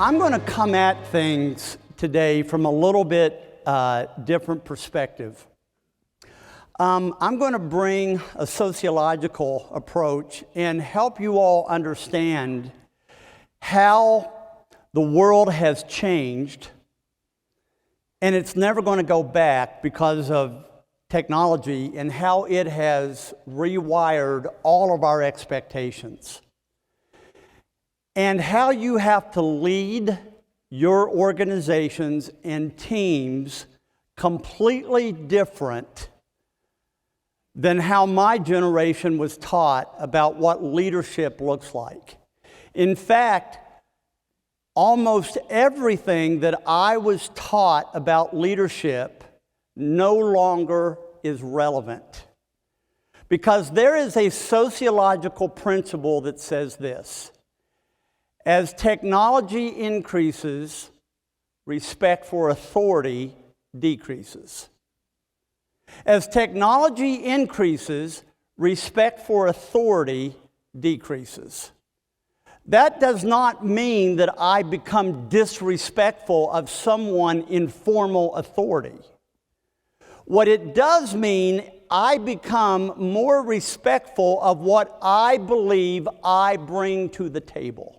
I'm going to come at things today from a little bit different perspective. I'm going to bring a sociological approach and help you all understand how the world has changed, and it's never going to go back because of technology, and how it has rewired all of our expectations. And how you have to lead your organizations and teams completely different than how my generation was taught about what leadership looks like. In fact, almost everything that I was taught about leadership no longer is relevant. Because there is a sociological principle that says this: as technology increases, respect for authority decreases. As technology increases, respect for authority decreases. That does not mean that I become disrespectful of someone in formal authority. What it does mean, I become more respectful of what I believe I bring to the table.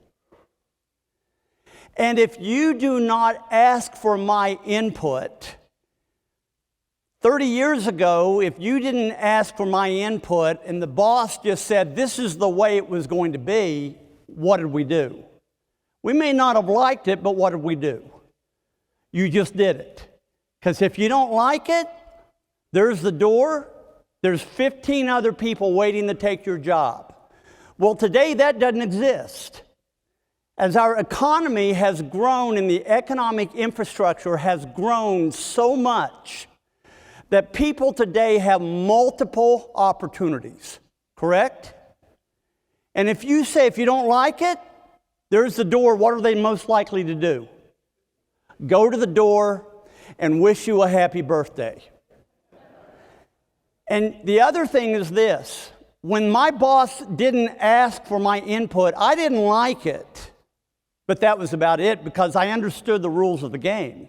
And if you do not ask for my input, 30 years ago, if you didn't ask for my input and the boss just said this is the way it was going to be, what did we do? We may not have liked it, but what did we do? You just did it. Because if you don't like it, there's the door. There's 15 other people waiting to take your job. Well, today that doesn't exist. As our economy has grown and the economic infrastructure has grown so much that people today have multiple opportunities, correct? And if you say if you don't like it, there's the door, what are they most likely to do? Go to the door and wish you a happy birthday. And the other thing is this: when my boss didn't ask for my input, I didn't like it. But that was about it, because I understood the rules of the game.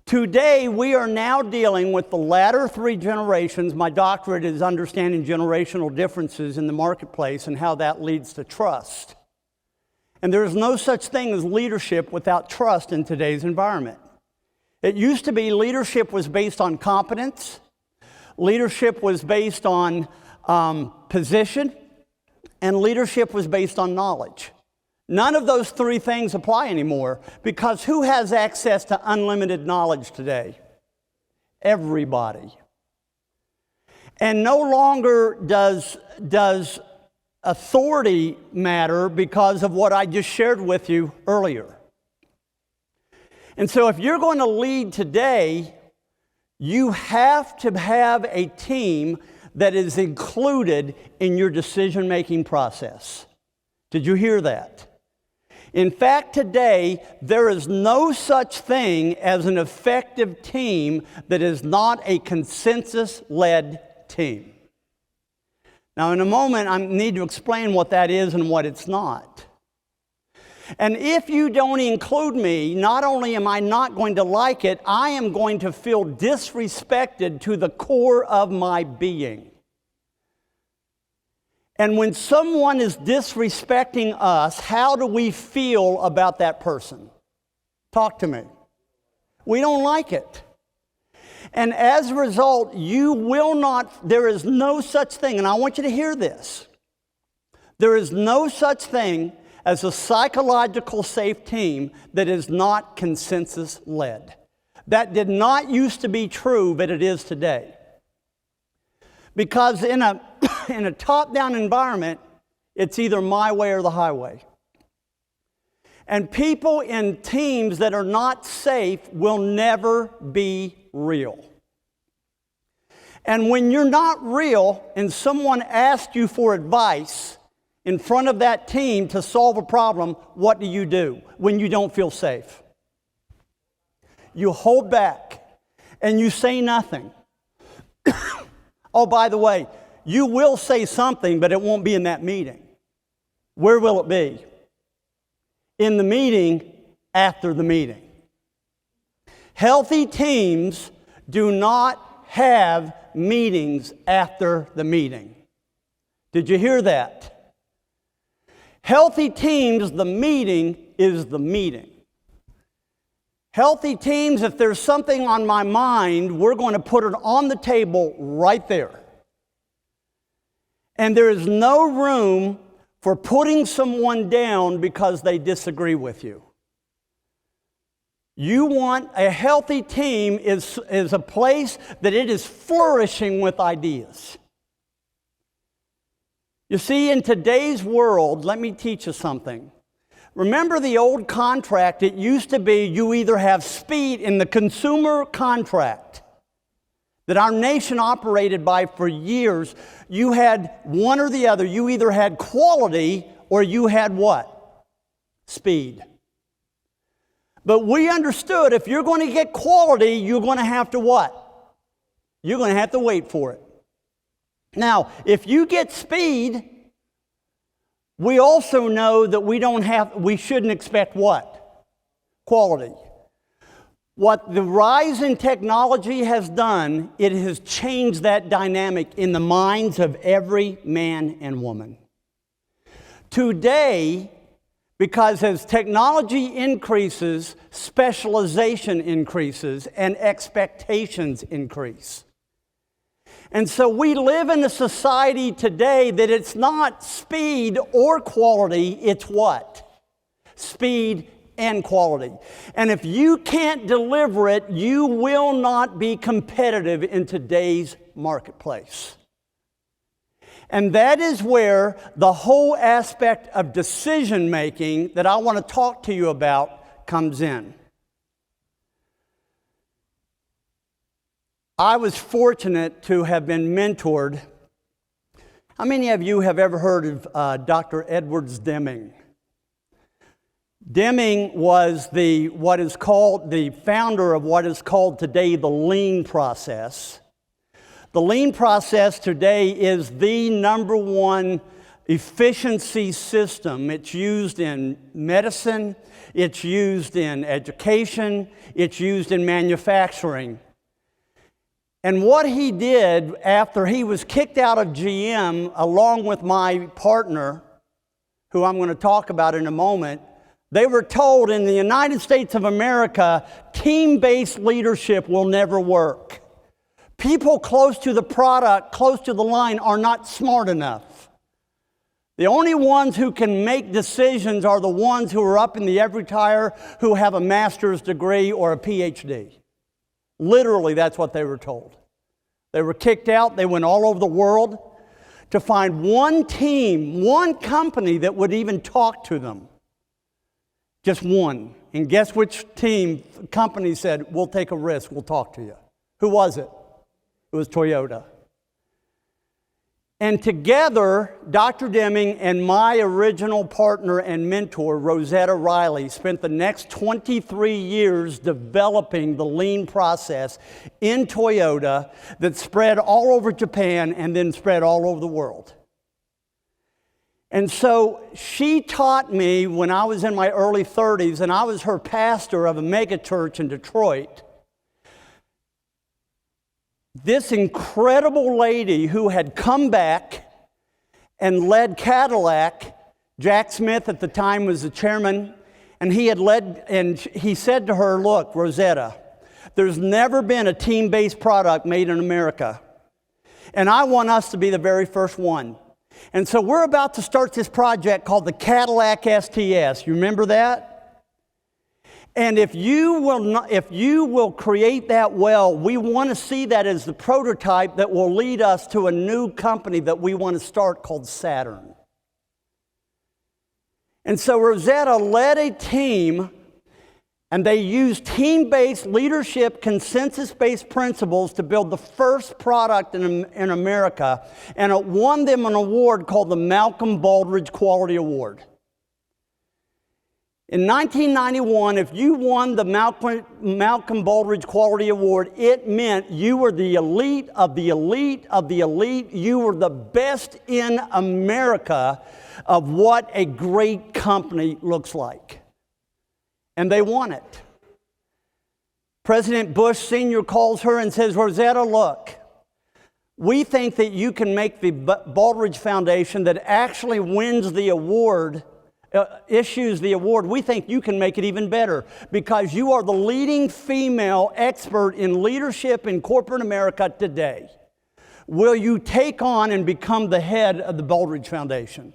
Today, we are now dealing with the latter three generations. My doctorate is understanding generational differences in the marketplace and how that leads to trust. And there is no such thing as leadership without trust in today's environment. It used to be leadership was based on competence. Leadership was based on position. And leadership was based on knowledge. None of those three things apply anymore, because who has access to unlimited knowledge today? Everybody. And no longer does authority matter because of what I just shared with you earlier. And so if you're going to lead today, you have to have a team that is included in your decision-making process. Did you hear that? In fact, today, there is no such thing as an effective team that is not a consensus-led team. Now, in a moment, I need to explain what that is and what it's not. And if you don't include me, not only am I not going to like it, I am going to feel disrespected to the core of my being. And when someone is disrespecting us, how do we feel about that person? Talk to me. We don't like it. And as a result, you will not, there is no such thing, and I want you to hear this. There is no such thing as a psychological safe team that is not consensus-led. That did not used to be true, but it is today. Because in a top-down environment, it's either my way or the highway. And people in teams that are not safe will never be real. And when you're not real and someone asks you for advice in front of that team to solve a problem, what do you do when you don't feel safe? You hold back and you say nothing. Oh, by the way, you will say something, but it won't be in that meeting. Where will it be? In the meeting after the meeting. Healthy teams do not have meetings after the meeting. Did you hear that? Healthy teams, the meeting is the meeting. Healthy teams, if there's something on my mind, we're going to put it on the table right there. And there is no room for putting someone down because they disagree with you. You want a healthy team is a place that it is flourishing with ideas. You see, in today's world, let me teach you something. Remember the old contract? It used to be you either have speed in the consumer contract that our nation operated by for years. You had one or the other. You either had quality or you had what? Speed. But we understood if you're going to get quality, you're going to have to what? You're going to have to wait for it. Now, if you get speed, we also know that we shouldn't expect what? Quality. What the rise in technology has done, it has changed that dynamic in the minds of every man and woman. Today, because as technology increases, specialization increases and expectations increase. And so we live in a society today that it's not speed or quality, it's what? Speed and quality. And if you can't deliver it, you will not be competitive in today's marketplace. And that is where the whole aspect of decision making that I want to talk to you about comes in. I was fortunate to have been mentored. How many of you have ever heard of Dr. Edwards Deming? Deming was the founder of what is called today the lean process. The lean process today is the number one efficiency system. It's used in medicine, it's used in education, it's used in manufacturing. And what he did after he was kicked out of GM, along with my partner, who I'm going to talk about in a moment, they were told in the United States of America, team-based leadership will never work. People close to the product, close to the line, are not smart enough. The only ones who can make decisions are the ones who are up in the every tire, who have a master's degree or a PhD. Literally, that's what they were told. They were kicked out. They went all over the world to find one team, one company that would even talk to them. Just one. And guess which company said, we'll take a risk, we'll talk to you. Who was it? It was Toyota. And together, Dr. Deming and my original partner and mentor, Rosetta Riley, spent the next 23 years developing the lean process in Toyota that spread all over Japan and then spread all over the world. And so she taught me when I was in my early 30s, and I was her pastor of a mega church in Detroit. This incredible lady who had come back and led Cadillac, Jack Smith at the time was the chairman, and he said to her, look, Rosetta, there's never been a team-based product made in America, and I want us to be the very first one. And so we're about to start this project called the Cadillac STS. You remember that? And if you will create that well, we want to see that as the prototype that will lead us to a new company that we want to start called Saturn. And so Rosetta led a team, and they used team-based leadership, consensus-based principles to build the first product in America, and it won them an award called the Malcolm Baldrige Quality Award. In 1991, if you won the Malcolm Baldrige Quality Award, it meant you were the elite of the elite of the elite. You were the best in America of what a great company looks like. and they want it. President Bush Sr. calls her and says, Rosetta, look, we think that you can make the Baldrige Foundation that actually wins the award, issues the award, we think you can make it even better because you are the leading female expert in leadership in corporate America today. Will you take on and become the head of the Baldrige Foundation?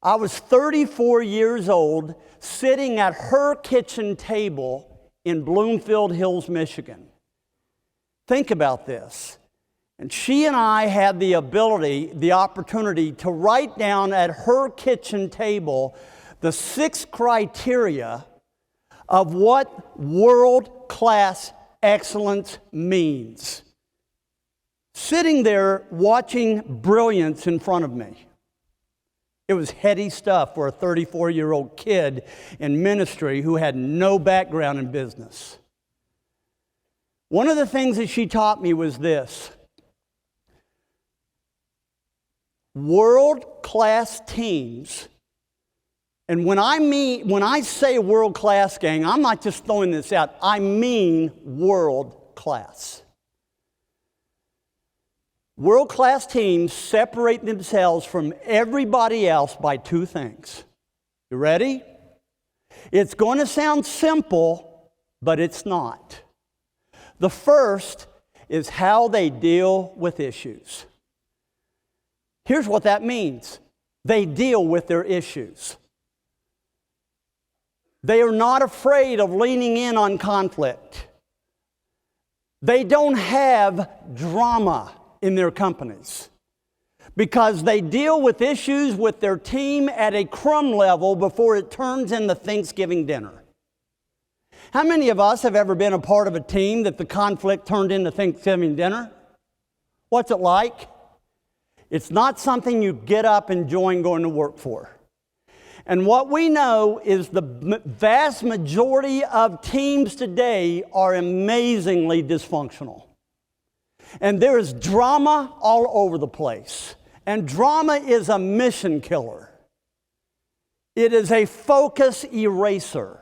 I was 34 years old, sitting at her kitchen table in Bloomfield Hills, Michigan. Think about this. And she and I had the opportunity to write down at her kitchen table the 6 criteria of what world-class excellence means. Sitting there watching brilliance in front of me. It was heady stuff for a 34-year-old kid in ministry who had no background in business. One of the things that she taught me was this. World-class teams, and when I say world-class, gang, I'm not just throwing this out, I mean world-class. World-class teams separate themselves from everybody else by 2 things. You ready? It's going to sound simple, but it's not. The first is how they deal with issues. Here's what that means. They deal with their issues. They are not afraid of leaning in on conflict. They don't have drama in their companies because they deal with issues with their team at a crumb level before it turns into Thanksgiving dinner. How many of us have ever been a part of a team that the conflict turned into Thanksgiving dinner? What's it like? It's not something you get up enjoying going to work for. And what we know is the vast majority of teams today are amazingly dysfunctional. And there is drama all over the place. And drama is a mission killer. It is a focus eraser.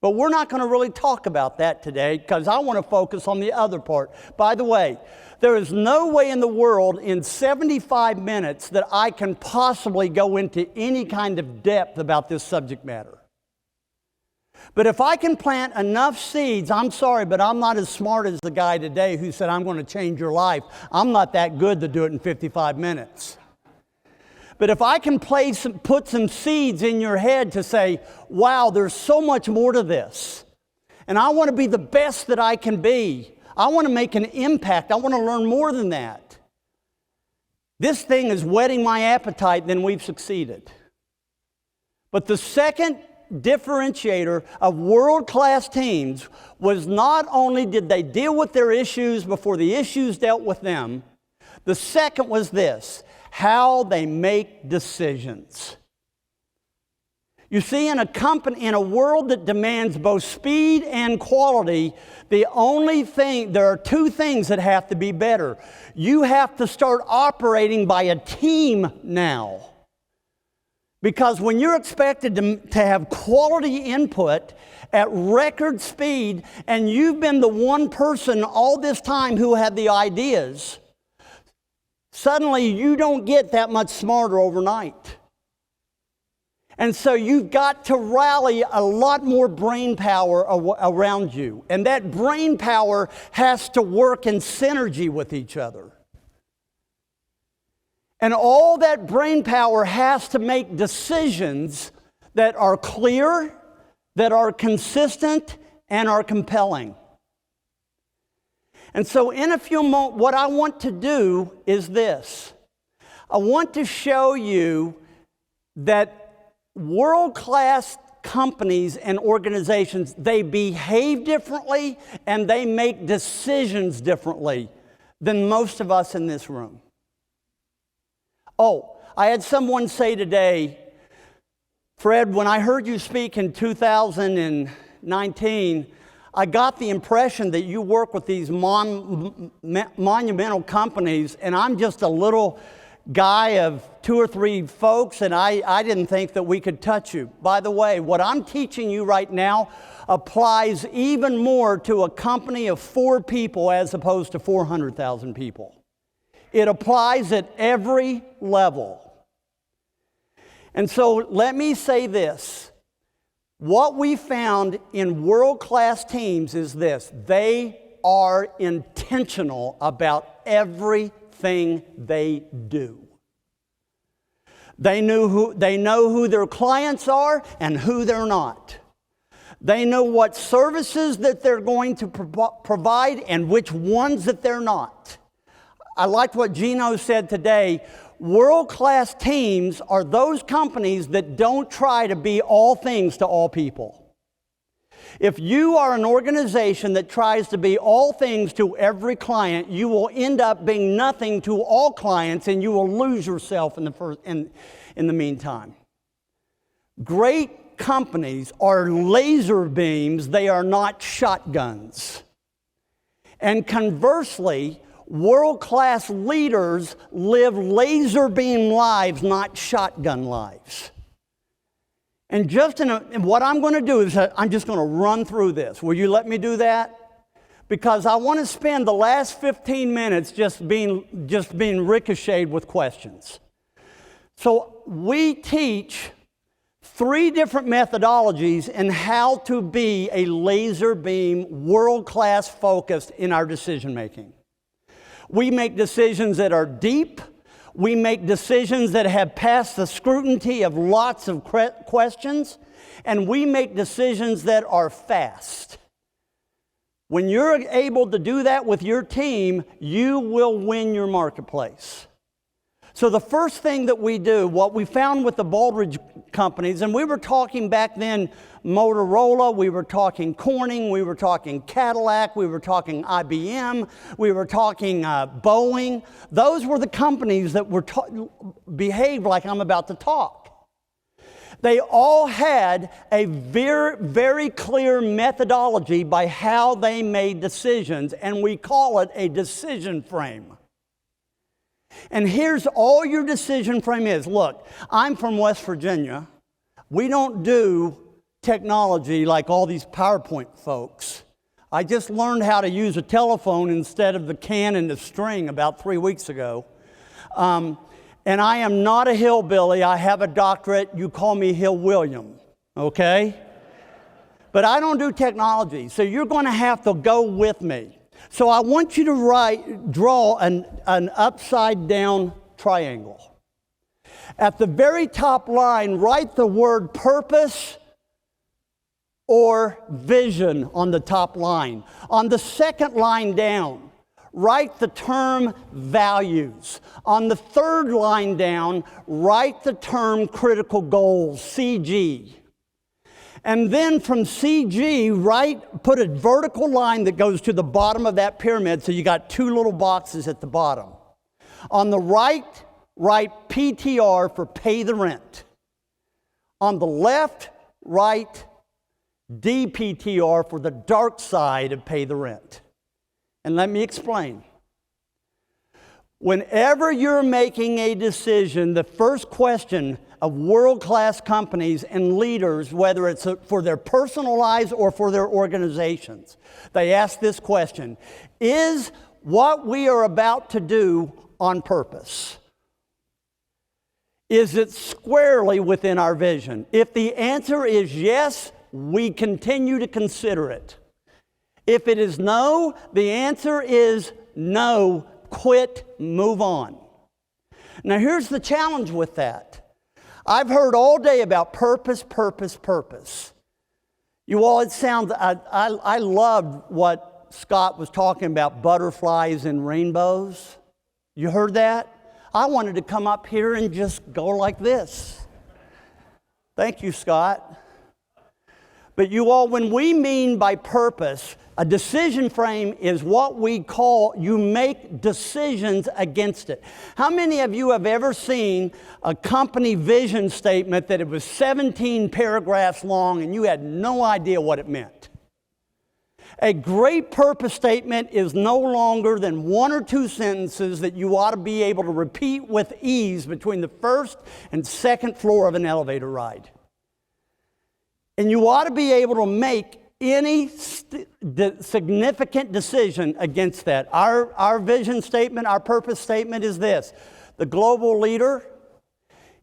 But we're not going to really talk about that today because I want to focus on the other part. By the way, there is no way in the world in 75 minutes that I can possibly go into any kind of depth about this subject matter. But if I can plant enough seeds, I'm sorry, but I'm not as smart as the guy today who said, I'm going to change your life. I'm not that good to do it in 55 minutes. But if I can put some seeds in your head to say, wow, there's so much more to this. And I want to be the best that I can be. I want to make an impact. I want to learn more than that. This thing is whetting my appetite, then we've succeeded. But the second differentiator of world-class teams was not only did they deal with their issues before the issues dealt with them, the second was this, how they make decisions. You see, in a world that demands both speed and quality, there are 2 things that have to be better. You have to start operating by a team now. Because when you're expected to have quality input at record speed, and you've been the one person all this time who had the ideas, suddenly you don't get that much smarter overnight. And so you've got to rally a lot more brain power around you. And that brain power has to work in synergy with each other. And all that brain power has to make decisions that are clear, that are consistent, and are compelling. And so in a few moments, what I want to do is this. I want to show you that world-class companies and organizations, they behave differently and they make decisions differently than most of us in this room. Oh, I had someone say today, Fred, when I heard you speak in 2019, I got the impression that you work with these monumental companies, and I'm just a little guy of 2 or 3 folks, and I didn't think that we could touch you. By the way, what I'm teaching you right now applies even more to a company of 4 people as opposed to 400,000 people. It applies at every level. And so let me say this. What we found in world-class teams is this: they are intentional about everything they do. They know who their clients are and who they're not. They know what services that they're going to provide and which ones that they're not. I liked what Gino said today. World-class teams are those companies that don't try to be all things to all people. If you are an organization that tries to be all things to every client, you will end up being nothing to all clients, and you will lose yourself in the meantime. Great companies are laser beams, they are not shotguns. And conversely, world-class leaders live laser beam lives, not shotgun lives. And what I'm going to do is I'm just going to run through this. Will you let me do that? Because I want to spend the last 15 minutes just being ricocheted with questions. So we teach 3 different methodologies in how to be a laser beam, world-class focused in our decision making. We make decisions that are deep. We make decisions that have passed the scrutiny of lots of questions. And we make decisions that are fast. When you're able to do that with your team, you will win your marketplace. So the first thing that we do, what we found with the Baldrige companies, and we were talking back then Motorola, we were talking Corning, we were talking Cadillac, we were talking IBM, we were talking Boeing. Those were the companies that behaved like I'm about to talk. They all had a very, very clear methodology by how they made decisions, and we call it a decision frame. And here's all your decision frame is. Look, I'm from West Virginia. We don't do technology like all these PowerPoint folks. I just learned how to use a telephone instead of the can and the string about 3 weeks ago. And I am not a hillbilly. I have a doctorate. You call me Hill William, okay? But I don't do technology, so you're going to have to go with me. So I want you to draw an upside down triangle. At the very top line, write the word purpose or vision on the top line. On the second line down, write the term values. On the third line down, write the term critical goals, CG. And then from CG, put a vertical line that goes to the bottom of that pyramid, so you got 2 little boxes at the bottom. On the right, write PTR for pay the rent. On the left, write DPTR for the dark side of pay the rent. And let me explain. Whenever you're making a decision, the first question of world-class companies and leaders, whether it's for their personal lives or for their organizations, they ask this question: is what we are about to do on purpose? Is it squarely within our vision? If the answer is yes, we continue to consider it. If it is no, the answer is no, quit, move on. Now here's the challenge with that. I've heard all day about purpose, purpose, purpose. You all, it sounds, I loved what Scott was talking about, butterflies and rainbows. You heard that? I wanted to come up here and just go like this. Thank you, Scott. But you all, when we mean by purpose, a decision frame is what we call, you make decisions against it. How many of you have ever seen a company vision statement that it was 17 paragraphs long and you had no idea what it meant? A great purpose statement is no longer than one or two sentences that you ought to be able to repeat with ease between the first and second floor of an elevator ride. And you ought to be able to make any significant decision against that. Our vision statement, our purpose statement is this: the global leader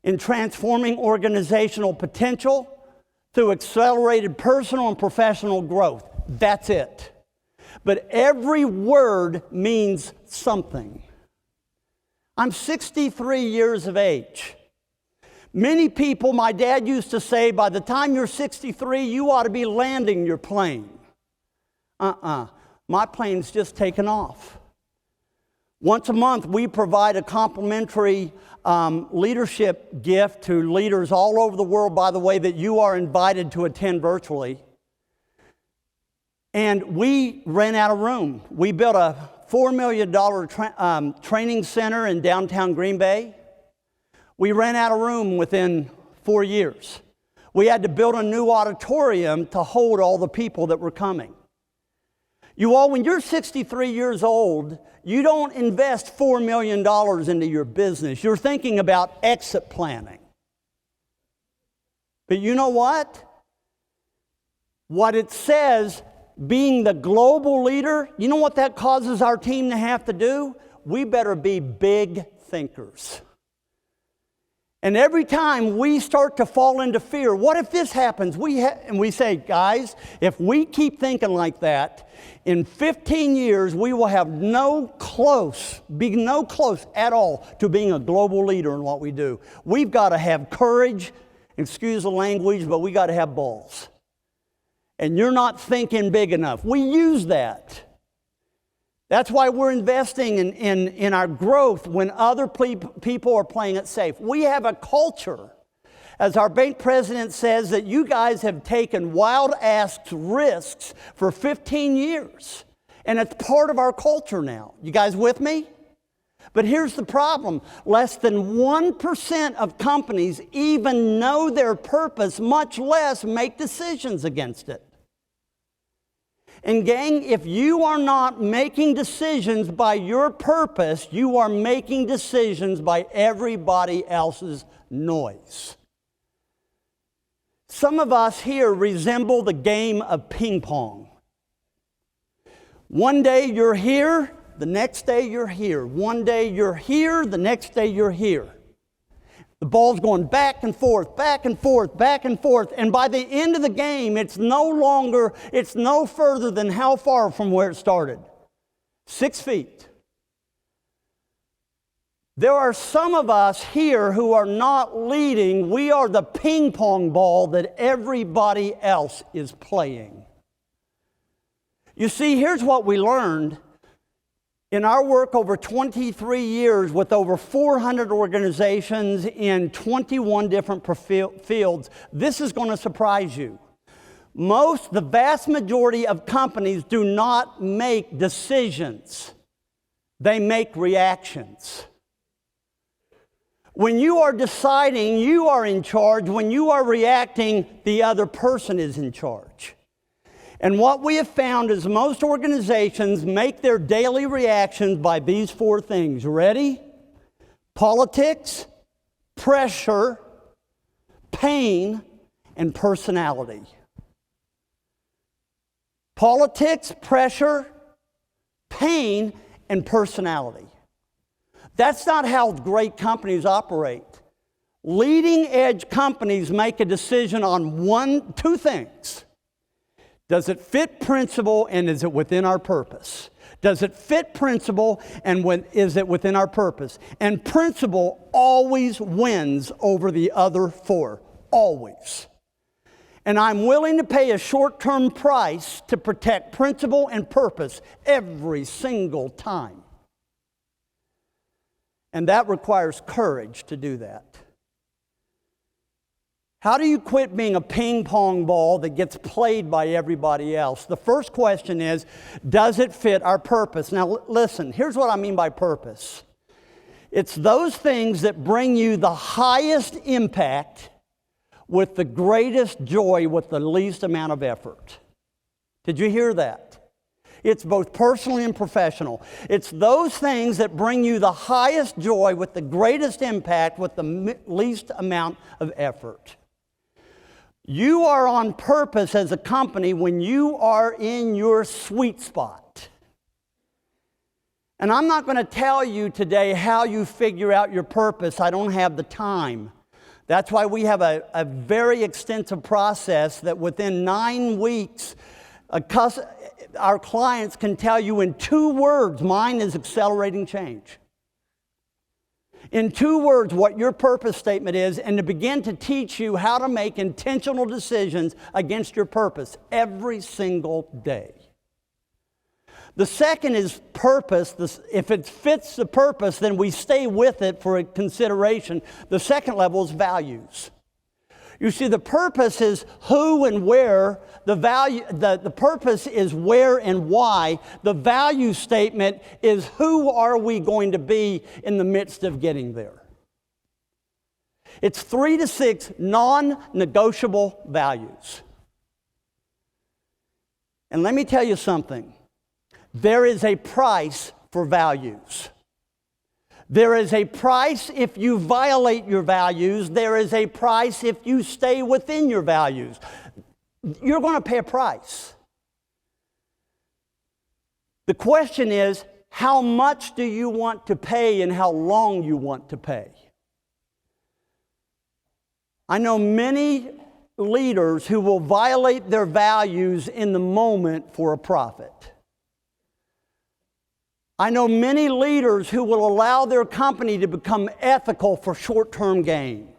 in transforming organizational potential through accelerated personal and professional growth. That's it. But every word means something. I'm 63 years of age. Many people, my dad used to say, by the time you're 63, you ought to be landing your plane. My plane's just taken off. Once a month, we provide a complimentary leadership gift to leaders all over the world, by the way, that you are invited to attend virtually. And we rent out a room. We built a $4 million training center in downtown Green Bay. We ran out of room within 4 years. We had to build a new auditorium to hold all the people that were coming. You all, when you're 63 years old, you don't invest $4 million into your business. You're thinking about exit planning. But you know what? What it says, being the global leader, you know what that causes our team to have to do? We better be big thinkers. And every time we start to fall into fear, what if this happens? And we say, guys, if we keep thinking like that, in 15 years, we will have be no close at all to being a global leader in what we do. We've got to have courage, excuse the language, but we got to have balls. And you're not thinking big enough. We use that. That's why we're investing in our growth when other people are playing it safe. We have a culture, as our bank president says, that you guys have taken wild-ass risks for 15 years. And it's part of our culture now. You guys with me? But here's the problem. Less than 1% of companies even know their purpose, much less make decisions against it. And gang, if you are not making decisions by your purpose, you are making decisions by everybody else's noise. Some of us here resemble the game of ping pong. One day you're here, the next day you're here. One day you're here, the next day you're here. The ball's going back and forth, back and forth, back and forth. And by the end of the game, it's no further than how far from where it started? 6 feet. There are some of us here who are not leading. We are the ping pong ball that everybody else is playing. You see, here's what we learned. In our work over 23 years with over 400 organizations in 21 different fields, this is going to surprise you. The vast majority of companies do not make decisions. They make reactions. When you are deciding, you are in charge. When you are reacting, the other person is in charge. And what we have found is most organizations make their daily reactions by these 4 things. Ready? Politics, pressure, pain, and personality. Politics, pressure, pain, and personality. That's not how great companies operate. Leading edge companies make a decision on 2 things. Does it fit principle, and is it within our purpose? Does it fit principle, and is it within our purpose? And principle always wins over the other 4. Always. And I'm willing to pay a short-term price to protect principle and purpose every single time. And that requires courage to do that. How do you quit being a ping pong ball that gets played by everybody else? The first question is, does it fit our purpose? Now listen, here's what I mean by purpose. It's those things that bring you the highest impact with the greatest joy with the least amount of effort. Did you hear that? It's both personally and professional. It's those things that bring you the highest joy with the greatest impact with the least amount of effort. You are on purpose as a company when you are in your sweet spot. And I'm not going to tell you today how you figure out your purpose. I don't have the time. That's why we have a very extensive process that within 9 weeks, our clients can tell you in 2 words, mine is accelerating change. In 2 words, what your purpose statement is, and to begin to teach you how to make intentional decisions against your purpose every single day. The second is purpose. If it fits the purpose, then we stay with it for a consideration. The second level is values. You see, the purpose is who and where. The purpose is where and why. The value statement is who are we going to be in the midst of getting there. It's 3 to 6 non-negotiable values. And let me tell you something. There is a price for values. There is a price if you violate your values. There is a price if you stay within your values. You're going to pay a price. The question is, how much do you want to pay and how long you want to pay? I know many leaders who will violate their values in the moment for a profit. I know many leaders who will allow their company to become ethical for short-term gain.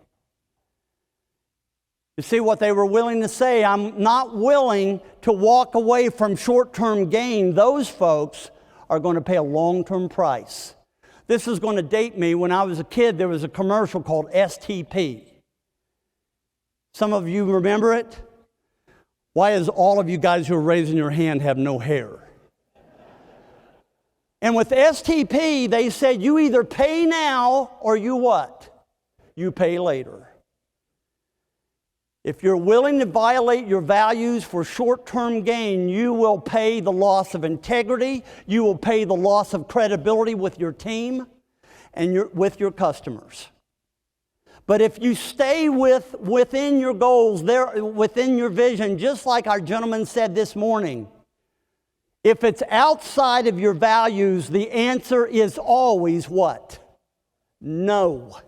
You see what they were willing to say? I'm not willing to walk away from short-term gain. Those folks are going to pay a long-term price. This is going to date me. When I was a kid, there was a commercial called STP. Some of you remember it? Why is all of you guys who are raising your hand have no hair? And with STP, they said you either pay now or you what? You pay later. If you're willing to violate your values for short-term gain, you will pay the loss of integrity, you will pay the loss of credibility with your team and with your customers. But if you stay within your goals, within your vision, just like our gentleman said this morning, if it's outside of your values, the answer is always what? No.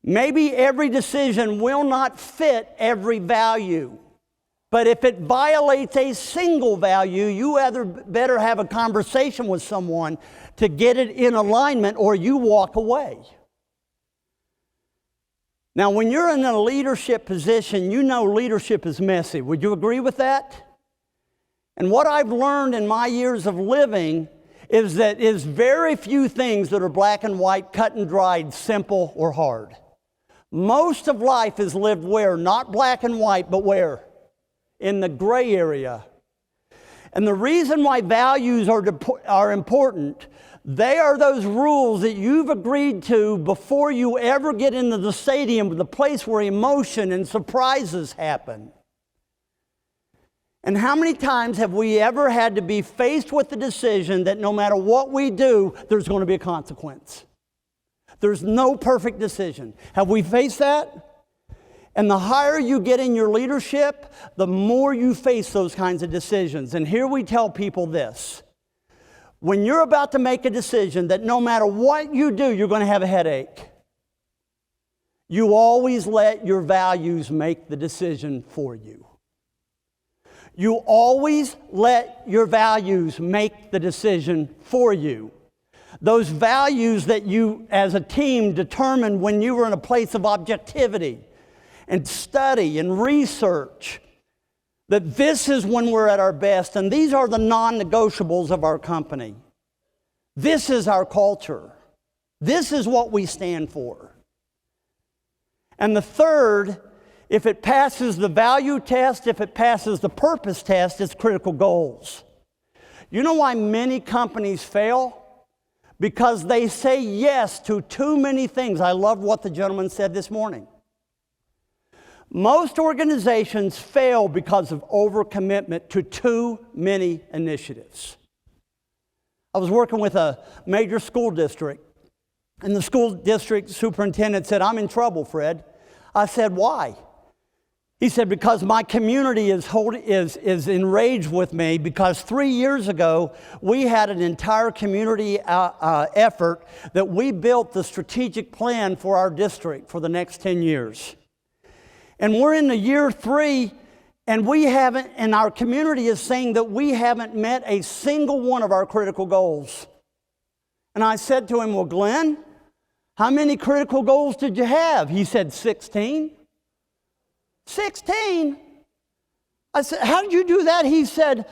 Maybe every decision will not fit every value. But if it violates a single value, you either better have a conversation with someone to get it in alignment or you walk away. Now, when you're in a leadership position, you know leadership is messy. Would you agree with that? And what I've learned in my years of living is that there's very few things that are black and white, cut and dried, simple or hard. Most of life is lived where? Not black and white, but where? In the gray area. And the reason why values are important, they are those rules that you've agreed to before you ever get into the stadium, the place where emotion and surprises happen. And how many times have we ever had to be faced with the decision that no matter what we do, there's going to be a consequence? There's no perfect decision. Have we faced that? And the higher you get in your leadership, the more you face those kinds of decisions. And here we tell people this. When you're about to make a decision that no matter what you do, you're going to have a headache, you always let your values make the decision for you. You always let your values make the decision for you. Those values that you as a team determined when you were in a place of objectivity and study and research, that this is when we're at our best, and these are the non-negotiables of our company. This is our culture. This is what we stand for. And the third, if it passes the value test, if it passes the purpose test, it's critical goals. You know why many companies fail? Because they say yes to too many things. I love what the gentleman said this morning. Most organizations fail because of overcommitment to too many initiatives. I was working with a major school district, and the school district superintendent said, "I'm in trouble, Fred." I said, "Why?" He said, "Because my community is enraged with me because 3 years ago, we had an entire community effort that we built the strategic plan for our district for the next 10 years. And we're in the year 3, and we haven't, and our community is saying that we haven't met a single one of our critical goals." And I said to him, "Well, Glenn, how many critical goals did you have?" He said, 16. 16? I said, "How did you do that?" He said,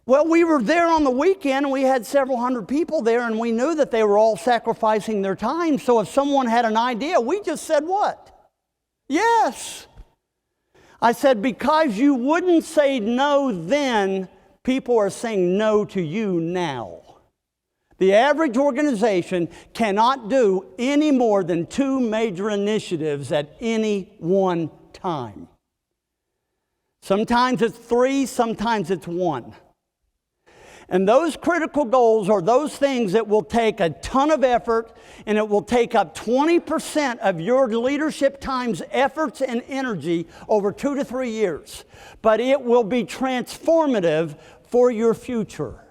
"Well, we were there on the weekend, and we had several hundred people there, and we knew that they were all sacrificing their time. So if someone had an idea, we just said what? Yes." I said, "Because you wouldn't say no then, people are saying no to you now." The average organization cannot do any more than 2 major initiatives at any one time. Sometimes it's 3, sometimes it's 1. And those critical goals are those things that will take a ton of effort, and it will take up 20% of your leadership time's efforts and energy over 2 to 3 years. But it will be transformative for your future.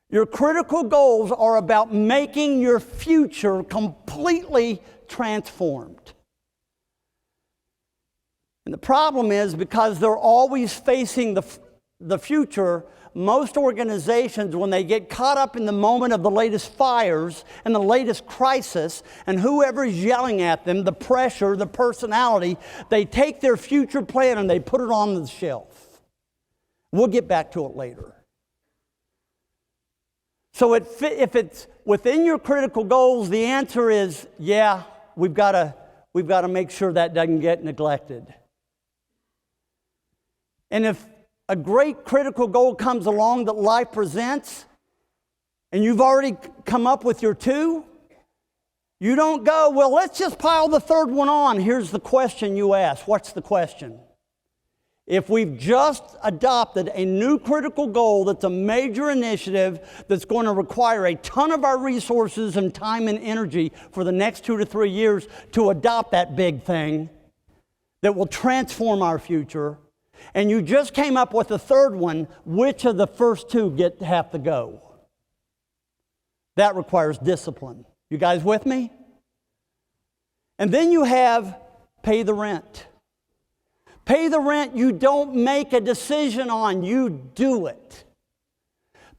Your critical goals are about making your future completely transformed. And the problem is, because they're always facing the future, most organizations, when they get caught up in the moment of the latest fires and the latest crisis and whoever is yelling at them, the pressure, the personality, they take their future plan and they put it on the shelf. We'll get back to it later. So if it's within your critical goals, the answer is, yeah, we've got to make sure that doesn't get neglected. And if a great critical goal comes along that life presents, and you've already come up with your 2, you don't go, "Well, let's just pile the 3rd one on." Here's the question you ask. What's the question? If we've just adopted a new critical goal that's a major initiative that's going to require a ton of our resources and time and energy for the next 2 to 3 years to adopt that big thing that will transform our future, and you just came up with a 3rd one, which of the first 2 have to go? That requires discipline. You guys with me? And then you have pay the rent. Pay the rent you don't make a decision on, you do it.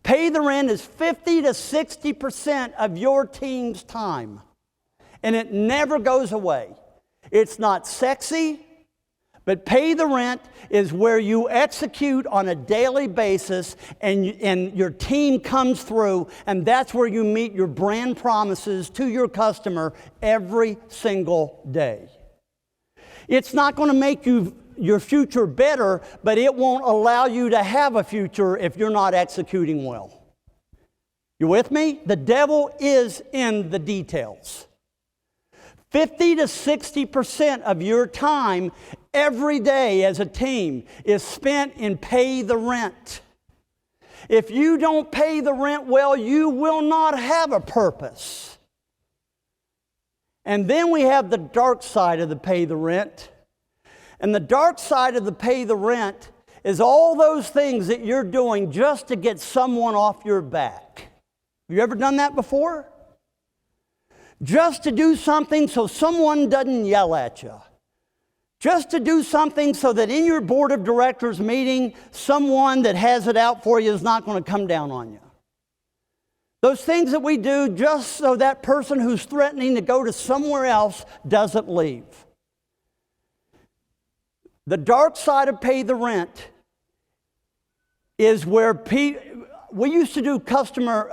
Pay the rent is 50 to 60% of your team's time, and it never goes away. It's not sexy, but pay the rent is where you execute on a daily basis, and your team comes through, and that's where you meet your brand promises to your customer every single day. It's not going to make your future better, but it won't allow you to have a future if you're not executing well. You with me? The devil is in the details. 50 to 60% of your time every day as a team is spent in pay the rent. If you don't pay the rent well, you will not have a purpose. And then we have the dark side of the pay the rent. And the dark side of the pay the rent is all those things that you're doing just to get someone off your back. Have you ever done that before? Just to do something so someone doesn't yell at you. Just to do something so that in your board of directors meeting, someone that has it out for you is not going to come down on you. Those things that we do just so that person who's threatening to go to somewhere else doesn't leave. The dark side of pay the rent is where we used to do customer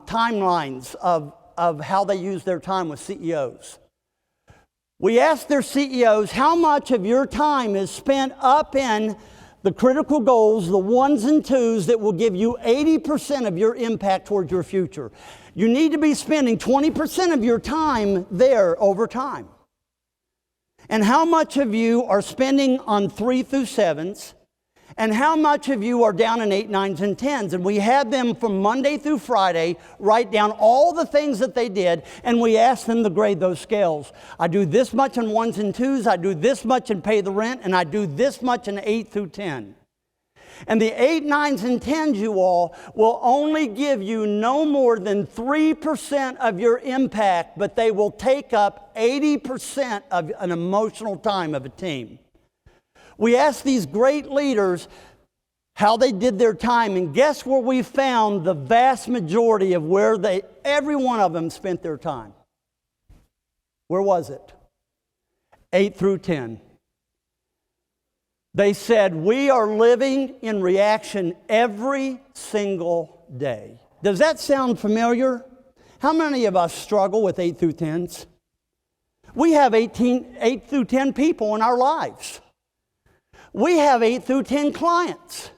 timelines of how they use their time with CEOs. We asked their CEOs, how much of your time is spent up in the critical goals, the 1s and 2s that will give you 80% of your impact towards your future. You need to be spending 20% of your time there over time. And how much of you are spending on 3 through 7s? And how much of you are down in 8, 9s, and 10s? And we had them from Monday through Friday write down all the things that they did, and we asked them to grade those scales. I do this much in 1s and 2s, I do this much in pay the rent, and I do this much in 8 through 10. And the 8, 9s, and 10s, you all, will only give you no more than 3% of your impact, but they will take up 80% of an emotional time of a team. We asked these great leaders how they did their time, and guess where we found the vast majority of where every one of them spent their time? Where was it? 8 through 10. They said, we are living in reaction every single day. Does that sound familiar? How many of us struggle with 8 through 10s? We have 8 through 10 people in our lives. We have 8 through 10 clients.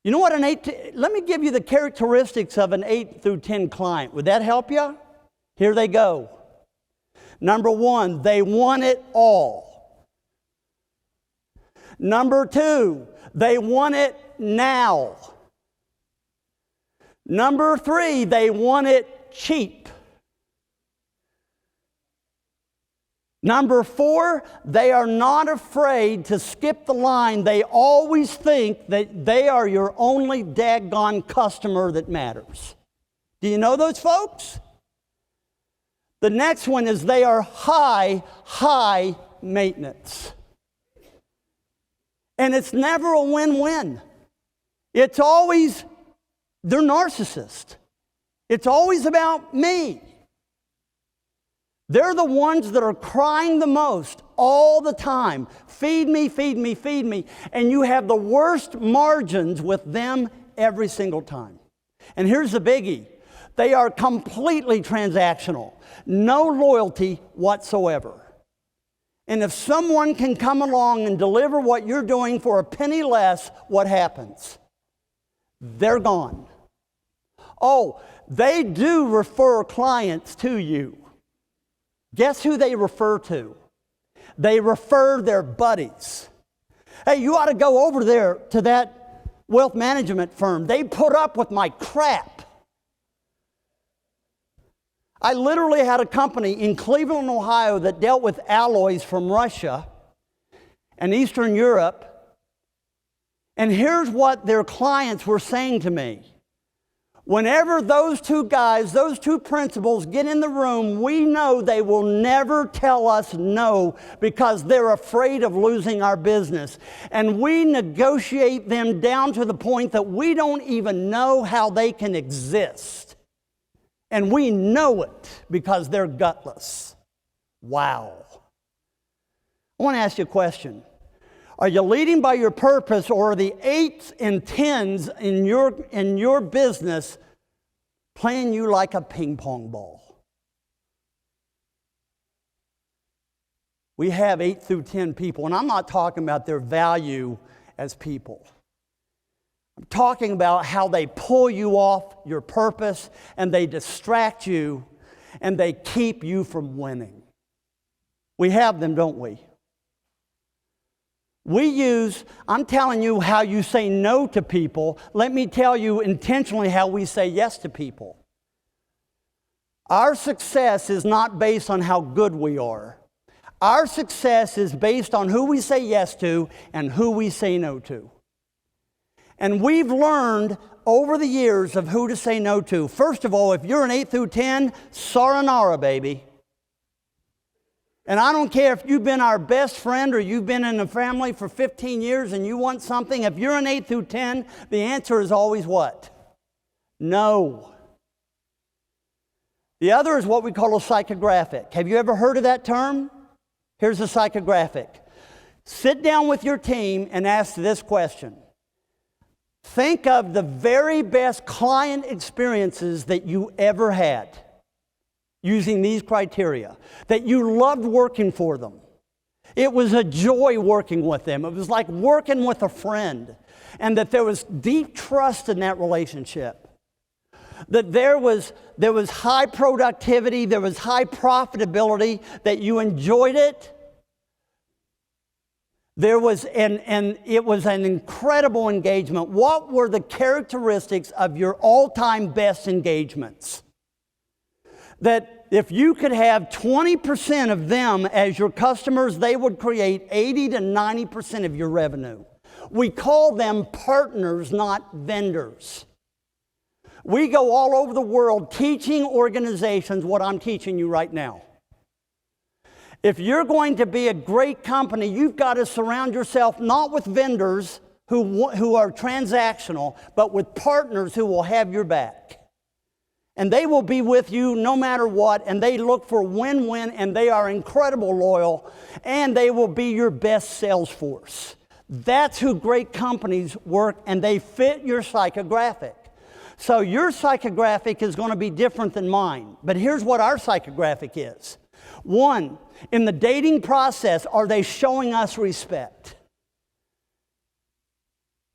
You know what let me give you the characteristics of an 8 through 10 client. Would that help you? Here they go. Number 1, they want it all. Number 2, they want it now. Number 3, they want it cheap. Number 4, they are not afraid to skip the line. They always think that they are your only daggone customer that matters. Do you know those folks? The next one is they are high maintenance. And it's never a win-win. It's always, they're narcissists. It's always about me. They're the ones that are crying the most all the time. Feed me, feed me, feed me. And you have the worst margins with them every single time. And here's the biggie. They are completely transactional. No loyalty whatsoever. And if someone can come along and deliver what you're doing for a penny less, what happens? They're gone. Oh, they do refer clients to you. Guess who they refer to? They refer their buddies. Hey, you ought to go over there to that wealth management firm. They put up with my crap. I literally had a company in Cleveland, Ohio that dealt with alloys from Russia and Eastern Europe. And here's what their clients were saying to me. Whenever those two guys, those two principals get in the room, we know they will never tell us no because they're afraid of losing our business. And we negotiate them down to the point that we don't even know how they can exist. And we know it because they're gutless. Wow. I want to ask you a question. Are you leading by your purpose, or are the 8s and 10s in your business playing you like a ping pong ball? We have 8 through 10 people, and I'm not talking about their value as people. I'm talking about how they pull you off your purpose, and they distract you, and they keep you from winning. We have them, don't we? I'm telling you how you say no to people. Let me tell you intentionally how we say yes to people. Our success is not based on how good we are. Our success is based on who we say yes to and who we say no to. And we've learned over the years of who to say no to. First of all, if you're an 8 through 10, saranara, baby. And I don't care if you've been our best friend or you've been in a family for 15 years and you want something. If you're an 8 through 10, the answer is always what? No. The other is what we call a psychographic. Have you ever heard of that term? Here's a psychographic. Sit down with your team and ask this question. Think of the very best client experiences that you ever had. Using these criteria, that you loved working for them. It was a joy working with them. It was like working with a friend. And that there was deep trust in that relationship. That there was high productivity, there was high profitability, that you enjoyed it, And it was an incredible engagement. What were the characteristics of your all-time best engagements? That if you could have 20% of them as your customers, they would create 80 to 90% of your revenue. We call them partners, not vendors. We go all over the world teaching organizations what I'm teaching you right now. If you're going to be a great company, you've got to surround yourself not with vendors who are transactional, but with partners who will have your back. And they will be with you no matter what, and they look for win-win, and they are incredible loyal, and they will be your best sales force. That's who great companies work, and they fit your psychographic. So your psychographic is going to be different than mine. But here's what our psychographic is. One, in the dating process, are they showing us respect?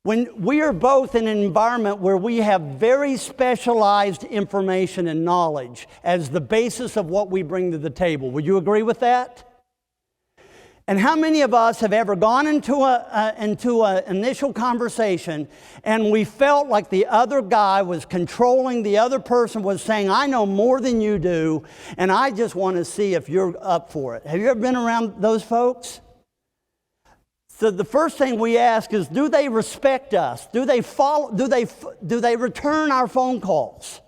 When we are both in an environment where we have very specialized information and knowledge as the basis of what we bring to the table. Would you agree with that? And how many of us have ever gone into an initial conversation and we felt like the other guy was controlling, the other person was saying, I know more than you do, and I just want to see if you're up for it. Have you ever been around those folks? So the first thing we ask is, do they respect us? Do they follow? Do they return our phone calls?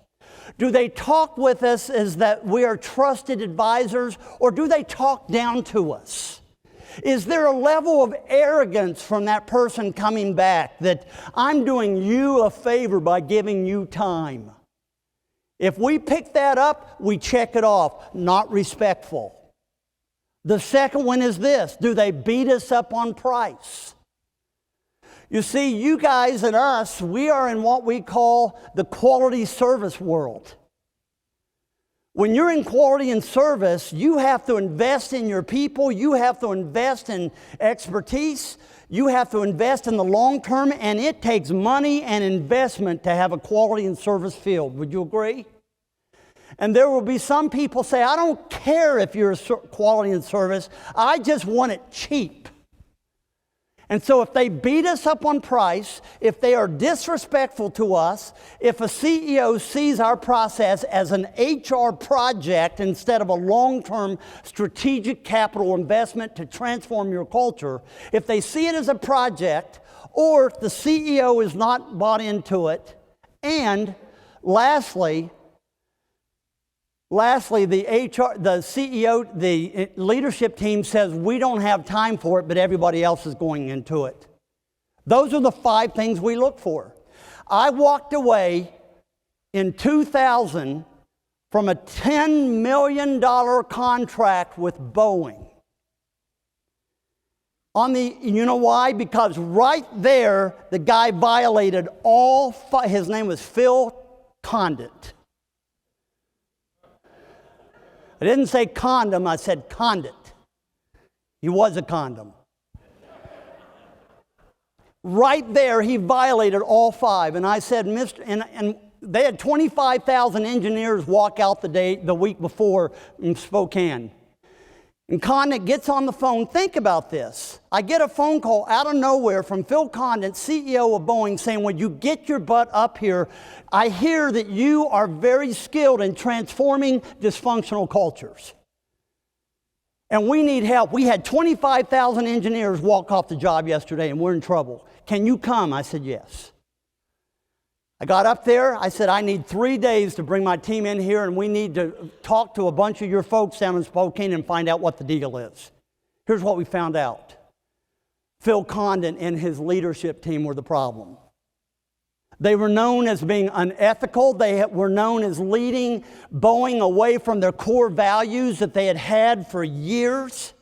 Do they talk with us as that we are trusted advisors, or do they talk down to us? Is there a level of arrogance from that person coming back that I'm doing you a favor by giving you time? If we pick that up, we check it off, not respectful. The second one is this: do they beat us up on price? You see, you guys and us, we are in what we call the quality service world. When you're in quality and service, you have to invest in your people, you have to invest in expertise, you have to invest in the long term, and it takes money and investment to have a quality and service field. Would you agree? And there will be some people say, I don't care if you're quality and service, I just want it cheap. And so if they beat us up on price, if they are disrespectful to us, if a CEO sees our process as an HR project instead of a long-term strategic capital investment to transform your culture, if they see it as a project, or if the CEO is not bought into it, and lastly, the CEO, the leadership team says, we don't have time for it, but everybody else is going into it. Those are the 5 things we look for. I walked away in 2000 from a $10 million contract with Boeing. You know why? Because right there, the guy violated his name was Phil Condit. I didn't say condom, I said condit. He was a condom. Right there, he violated all 5. And I said, and they had 25,000 engineers walk out the week before in Spokane. And Condit gets on the phone. Think about this. I get a phone call out of nowhere from Phil Condit, CEO of Boeing, saying, would you get your butt up here? I hear that you are very skilled in transforming dysfunctional cultures. And we need help. We had 25,000 engineers walk off the job yesterday, and we're in trouble. Can you come? I said, yes. I got up there. I said, I need 3 days to bring my team in here, and we need to talk to a bunch of your folks down in Spokane and find out what the deal is. Here's what we found out. Phil Condon and his leadership team were the problem. They were known as being unethical. They were known as leading Boeing away from their core values that they had had for years.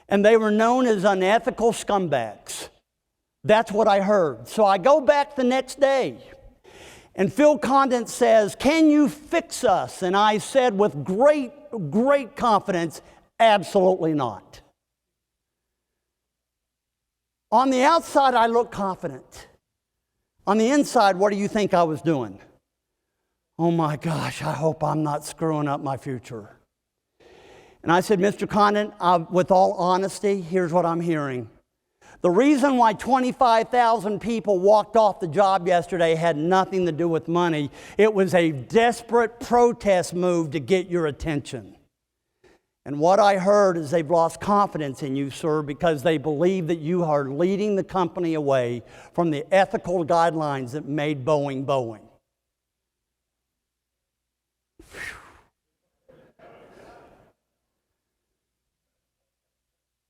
And they were known as unethical scumbags. That's what I heard. So I go back the next day. And Phil Condon says, can you fix us? And I said with great confidence, absolutely not. On the outside, I look confident. On the inside, what do you think I was doing? Oh my gosh, I hope I'm not screwing up my future. And I said, Mr. Condon, with all honesty, here's what I'm hearing. The reason why 25,000 people walked off the job yesterday had nothing to do with money. It was a desperate protest move to get your attention. And what I heard is they've lost confidence in you, sir, because they believe that you are leading the company away from the ethical guidelines that made Boeing Boeing.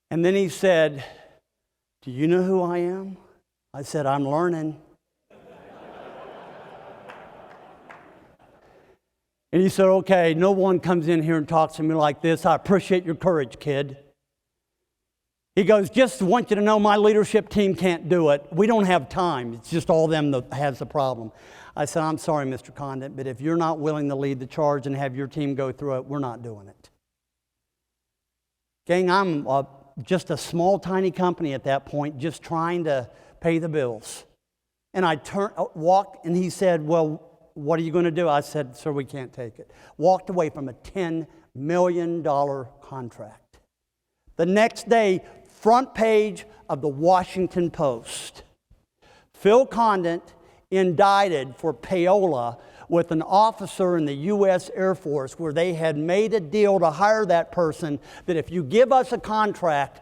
And then he said, "Do you know who I am?" I said, "I'm learning." And he said, "Okay, no one comes in here and talks to me like this. I appreciate your courage, kid." He goes, "Just want you to know my leadership team can't do it. We don't have time. It's just all them that has the problem." I said, "I'm sorry, Mr. Condit, but if you're not willing to lead the charge and have your team go through it, we're not doing it." Gang, I'm just a small, tiny company at that point, just trying to pay the bills. And I walked, and he said, "Well, what are you going to do?" I said, "Sir, we can't take it." Walked away from a $10 million contract. The next day, front page of the Washington Post. Phil Condit indicted for payola with an officer in the U.S. Air Force, where they had made a deal to hire that person, that if you give us a contract,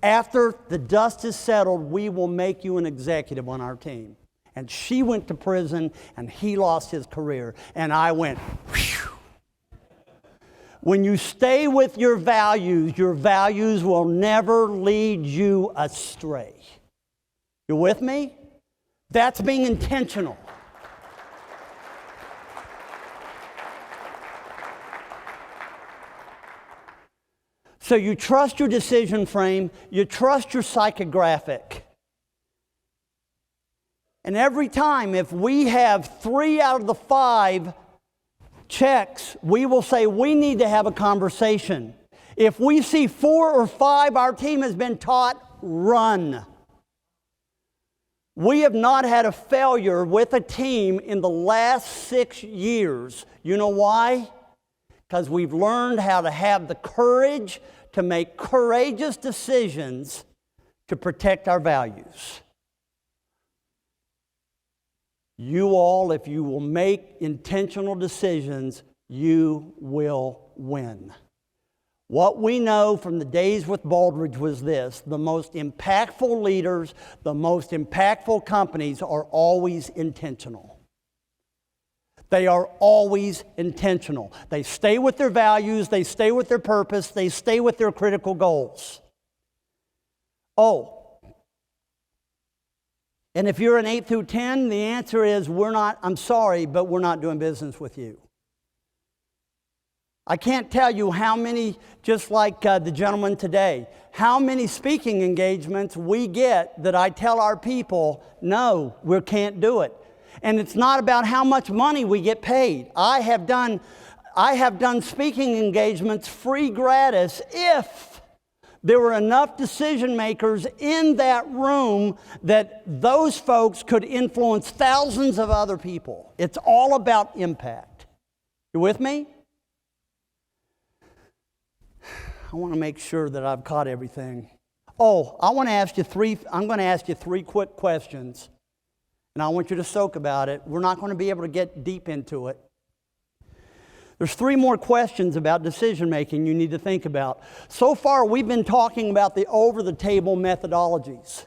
after the dust is settled, we will make you an executive on our team. And she went to prison, and he lost his career. And I went, whew. When you stay with your values will never lead you astray. You with me? That's being intentional. So you trust your decision frame, you trust your psychographic. And every time, if we have 3 out of the 5 checks, we will say we need to have a conversation. If we see 4 or 5, our team has been taught, run. We have not had a failure with a team in the last 6 years. You know why? Because we've learned how to have the courage to make courageous decisions to protect our values. You all, if you will make intentional decisions, you will win. What we know from the days with Baldridge was this: the most impactful leaders, the most impactful companies are always intentional. They are always intentional. They stay with their values, they stay with their purpose, they stay with their critical goals. Oh, and if you're an 8 through 10, the answer is I'm sorry, but we're not doing business with you. I can't tell you how many, just like the gentleman today, how many speaking engagements we get that I tell our people, no, we can't do it. And it's not about how much money we get paid. I have done speaking engagements free gratis if there were enough decision makers in that room that those folks could influence thousands of other people. It's all about impact. You with me? I want to make sure that I've caught everything. Oh, I'm going to ask you 3 quick questions. And I want you to soak about it. We're not going to be able to get deep into it. There's 3 more questions about decision making you need to think about. So far, we've been talking about the over-the-table methodologies.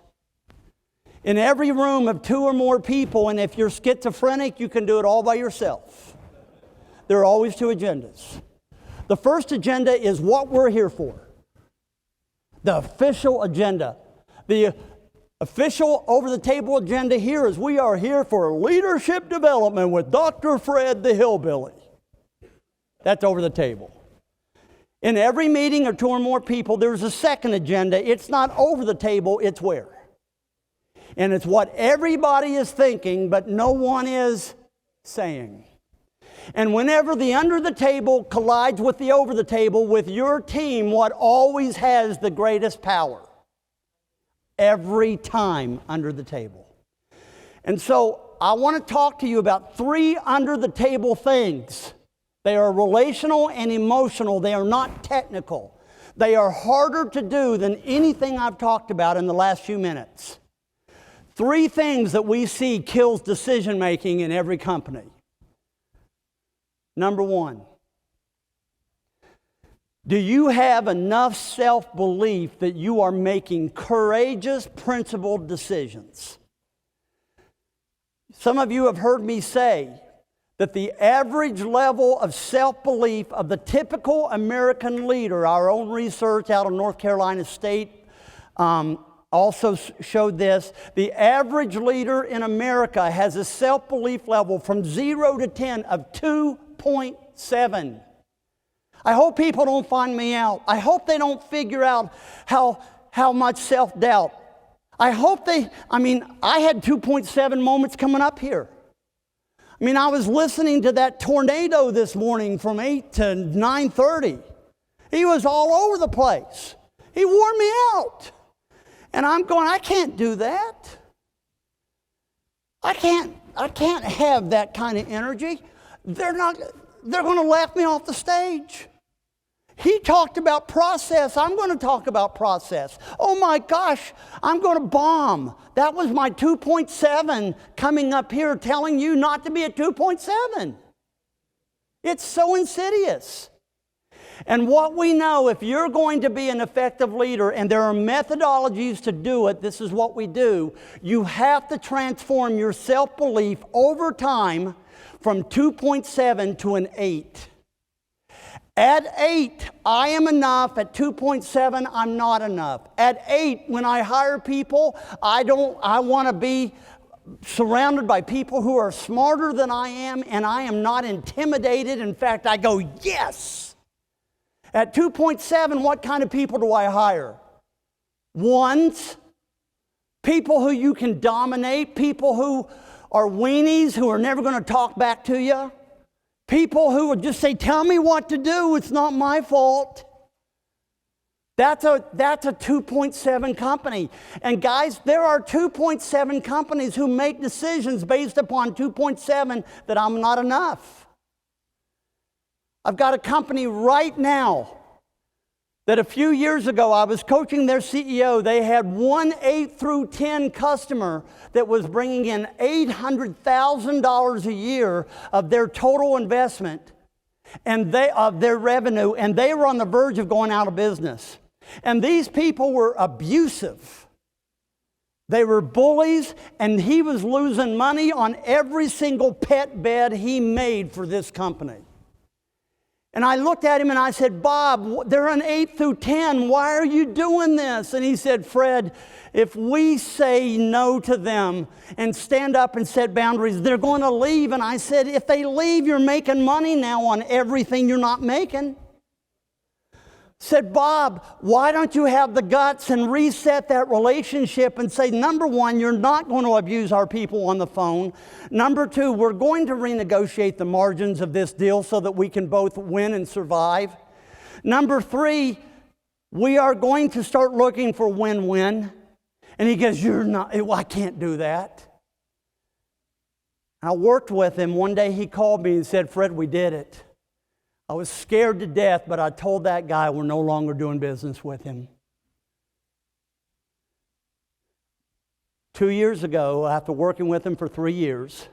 In every room of 2 or more people, and if you're schizophrenic, you can do it all by yourself. There are always 2 agendas. The first agenda is what we're here for. The official agenda. The official over-the-table agenda here is we are here for leadership development with Dr. Fred the Hillbilly. That's over the table. In every meeting of 2 or more people, there's a second agenda. It's not over the table, it's where. And it's what everybody is thinking, but no one is saying. And whenever the under the table collides with the over the table, with your team, what always has the greatest power? Every time under the table. And so I want to talk to you about 3 under the table things. They are relational and emotional. They are not technical. They are harder to do than anything I've talked about in the last few minutes. 3 things that we see kills decision making in every company. Number 1, do you have enough self-belief that you are making courageous, principled decisions? Some of you have heard me say that the average level of self-belief of the typical American leader, our own research out of North Carolina State also showed this, the average leader in America has a self-belief level from 0 to 10 of 2.7. I hope people don't find me out. I hope they don't figure out how much self-doubt. I had 2.7 moments coming up here. I was listening to that tornado this morning from 8 to 9:30. He was all over the place. He wore me out. And I'm going, I can't do that. I can't have that kind of energy. They're going to laugh me off the stage. He talked about process. I'm going to talk about process. Oh my gosh, I'm going to bomb. That was my 2.7 coming up here telling you not to be at 2.7. It's so insidious. And what we know, if you're going to be an effective leader, and there are methodologies to do it, this is what we do, you have to transform your self-belief over time from 2.7 to an 8. At 8, I am enough. At 2.7, I'm not enough. At 8, when I hire people, I want to be surrounded by people who are smarter than I am, and I am not intimidated. In fact, I go, yes. At 2.7, what kind of people do I hire? Ones, people who you can dominate, people who are weenies, who are never going to talk back to you. People who would just say, tell me what to do, it's not my fault. That's a 2.7 company. And guys, there are 2.7 companies who make decisions based upon 2.7 that I'm not enough. I've got a company right now that a few years ago I was coaching their CEO. They had one 8 through 10 customer that was bringing in $800,000 a year of their total investment and of their revenue, and they were on the verge of going out of business. And these people were abusive. They were bullies, and he was losing money on every single pet bed he made for this company. And I looked at him and I said, Bob, they're an 8 through 10. Why are you doing this? And he said, Fred, if we say no to them and stand up and set boundaries, they're going to leave. And I said, if they leave, you're making money now on everything you're not making. Said, Bob, why don't you have the guts and reset that relationship and say, number 1, you're not going to abuse our people on the phone. Number 2, we're going to renegotiate the margins of this deal so that we can both win and survive. Number 3, we are going to start looking for win-win. And he goes, I can't do that. I worked with him. One day he called me and said, Fred, we did it. I was scared to death, but I told that guy we're no longer doing business with him. 2 years ago, after working with him for 3 years,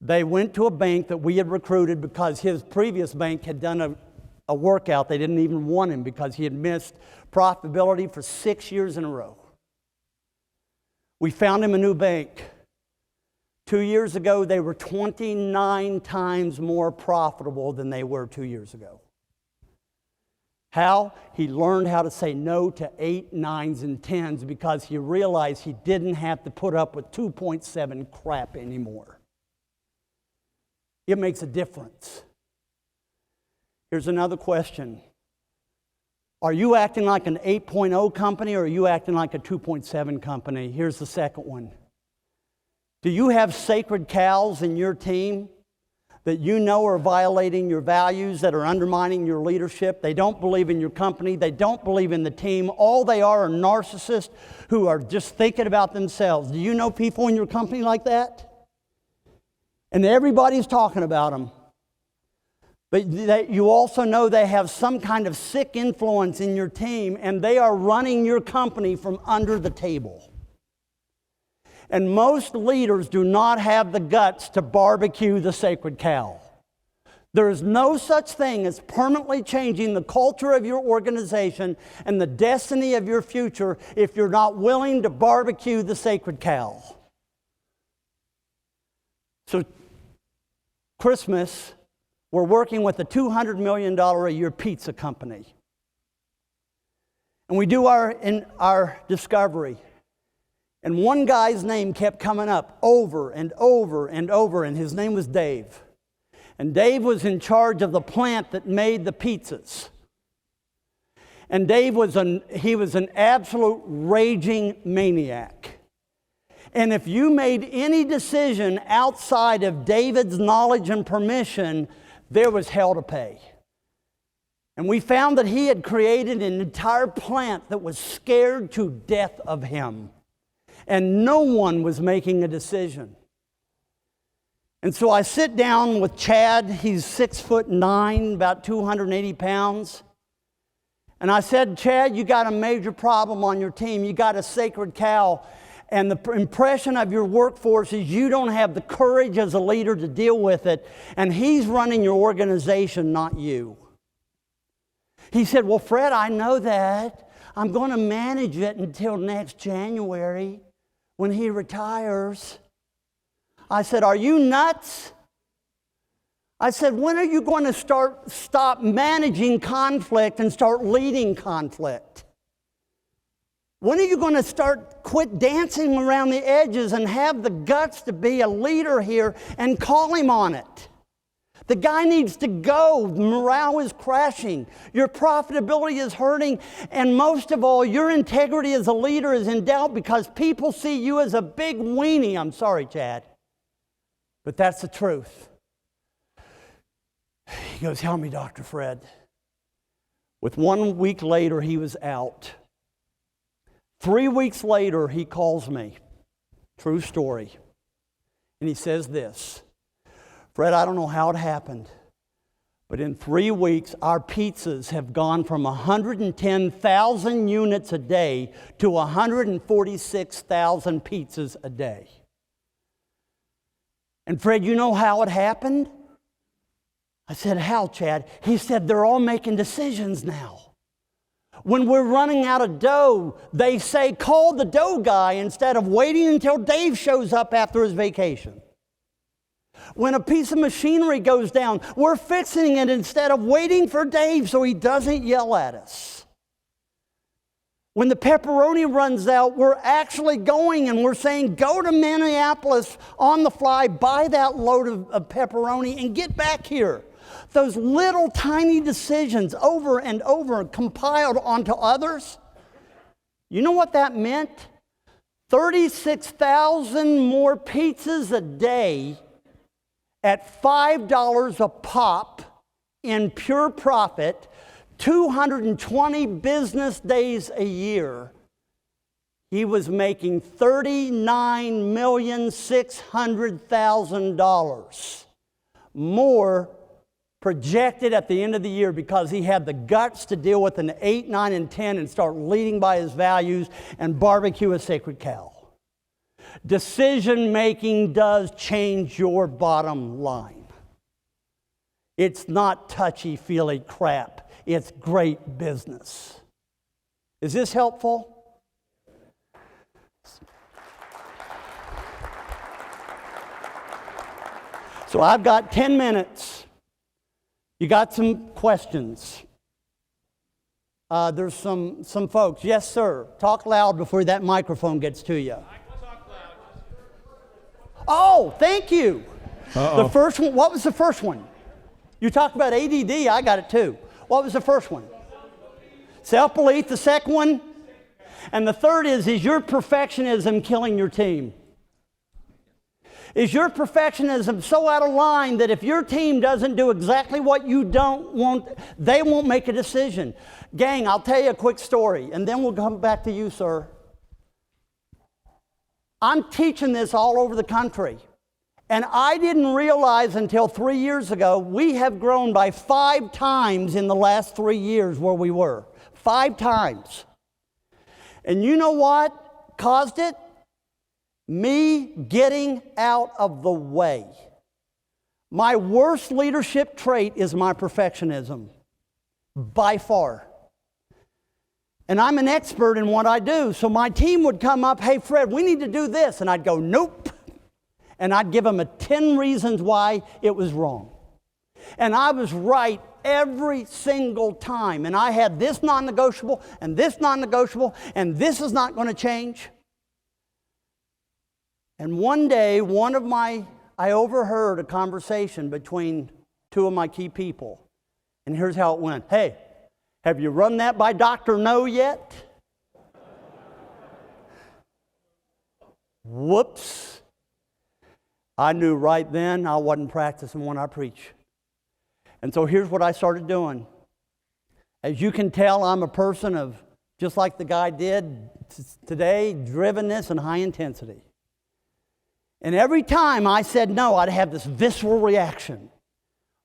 they went to a bank that we had recruited because his previous bank had done a workout. They didn't even want him because he had missed profitability for 6 years in a row. We found him a new bank. 2 years ago, they were 29 times more profitable than they were 2 years ago. How? He learned how to say no to 8, 9s, and 10s because he realized he didn't have to put up with 2.7 crap anymore. It makes a difference. Here's another question. Are you acting like an 8.0 company or are you acting like a 2.7 company? Here's the second one. Do you have sacred cows in your team that you know are violating your values, that are undermining your leadership? They don't believe in your company. They don't believe in the team. All they are narcissists who are just thinking about themselves. Do you know people in your company like that? And everybody's talking about them. But you also know they have some kind of sick influence in your team, and they are running your company from under the table. And most leaders do not have the guts to barbecue the sacred cow. There is no such thing as permanently changing the culture of your organization and the destiny of your future if you're not willing to barbecue the sacred cow. So, Christmas, we're working with a $200 million a year pizza company. And we do our discovery. And one guy's name kept coming up over and over and over, and his name was Dave. And Dave was in charge of the plant that made the pizzas. And Dave was an absolute raging maniac. And if you made any decision outside of David's knowledge and permission, there was hell to pay. And we found that he had created an entire plant that was scared to death of him. And no one was making a decision. And so I sit down with Chad. He's 6'9", about 280 pounds. And I said, Chad, you got a major problem on your team. You got a sacred cow. And the impression of your workforce is you don't have the courage as a leader to deal with it. And he's running your organization, not you. He said, well, Fred, I know that. I'm going to manage it until next January when he retires. I said, are you nuts? I said, when are you going to stop managing conflict and start leading conflict? When are you going to quit dancing around the edges and have the guts to be a leader here and call him on it? The guy needs to go. Morale is crashing. Your profitability is hurting. And most of all, your integrity as a leader is in doubt because people see you as a big weenie. I'm sorry, Chad. But that's the truth. He goes, help me, Dr. Fred. With 1 week later, he was out. 3 weeks later, he calls me. True story. And he says this, Fred, I don't know how it happened, but in 3 weeks, our pizzas have gone from 110,000 units a day to 146,000 pizzas a day. And Fred, you know how it happened? I said, how, Chad? He said, they're all making decisions now. When we're running out of dough, they say, call the dough guy instead of waiting until Dave shows up after his vacation. When a piece of machinery goes down, we're fixing it instead of waiting for Dave so he doesn't yell at us. When the pepperoni runs out, we're actually going and we're saying, go to Minneapolis on the fly, buy that load of pepperoni and get back here. Those little tiny decisions over and over compiled onto others. You know what that meant? 36,000 more pizzas a day at $5 a pop in pure profit, 220 business days a year. He was making $39,600,000 more projected at the end of the year because he had the guts to deal with an 8, 9, and 10 and start leading by his values and barbecue a sacred cow. Decision making does change your bottom line. It's not touchy-feely crap. It's great business. Is this helpful? So I've got 10 minutes. You got some questions? There's some folks. Yes, sir. Talk loud before that microphone gets to you. Oh, thank you. Uh-oh. The first one, what was the first one? You talked about ADD, I got it too. What was the first one? Self-belief. The second one? And the third is your perfectionism killing your team? Is your perfectionism so out of line that if your team doesn't do exactly what you don't want, they won't make a decision? Gang, I'll tell you a quick story, and then we'll come back to you, sir. I'm teaching this all over the country. And I didn't realize until 3 years ago, we have grown by 5 times in the last 3 years where we were. 5 times. And you know what caused it? Me getting out of the way. My worst leadership trait is my perfectionism, by far. And I'm an expert in what I do. So my team would come up, hey, Fred, we need to do this. And I'd go, nope. And I'd give them 10 reasons why it was wrong. And I was right every single time. And I had this non-negotiable, and this non-negotiable, and this is not going to change. And one day, I overheard a conversation between 2 of my key people. And here's how it went. Hey, have you run that by Dr. No yet? Whoops. I knew right then I wasn't practicing when I preach. And so here's what I started doing. As you can tell, I'm a person of, just like the guy did today, drivenness and high intensity. And every time I said no, I'd have this visceral reaction.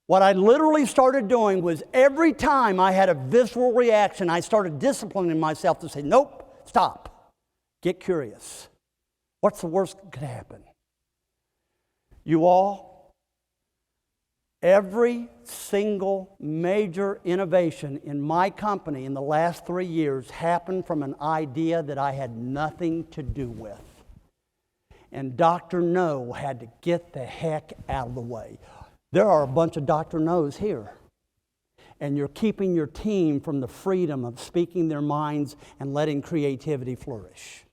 What I literally started doing was every time I had a visceral reaction, I started disciplining myself to say, nope, stop, get curious. What's the worst that could happen? You all, every single major innovation in my company in the last 3 years happened from an idea that I had nothing to do with. And Dr. No had to get the heck out of the way. There are a bunch of Dr. No's here. And you're keeping your team from the freedom of speaking their minds and letting creativity flourish.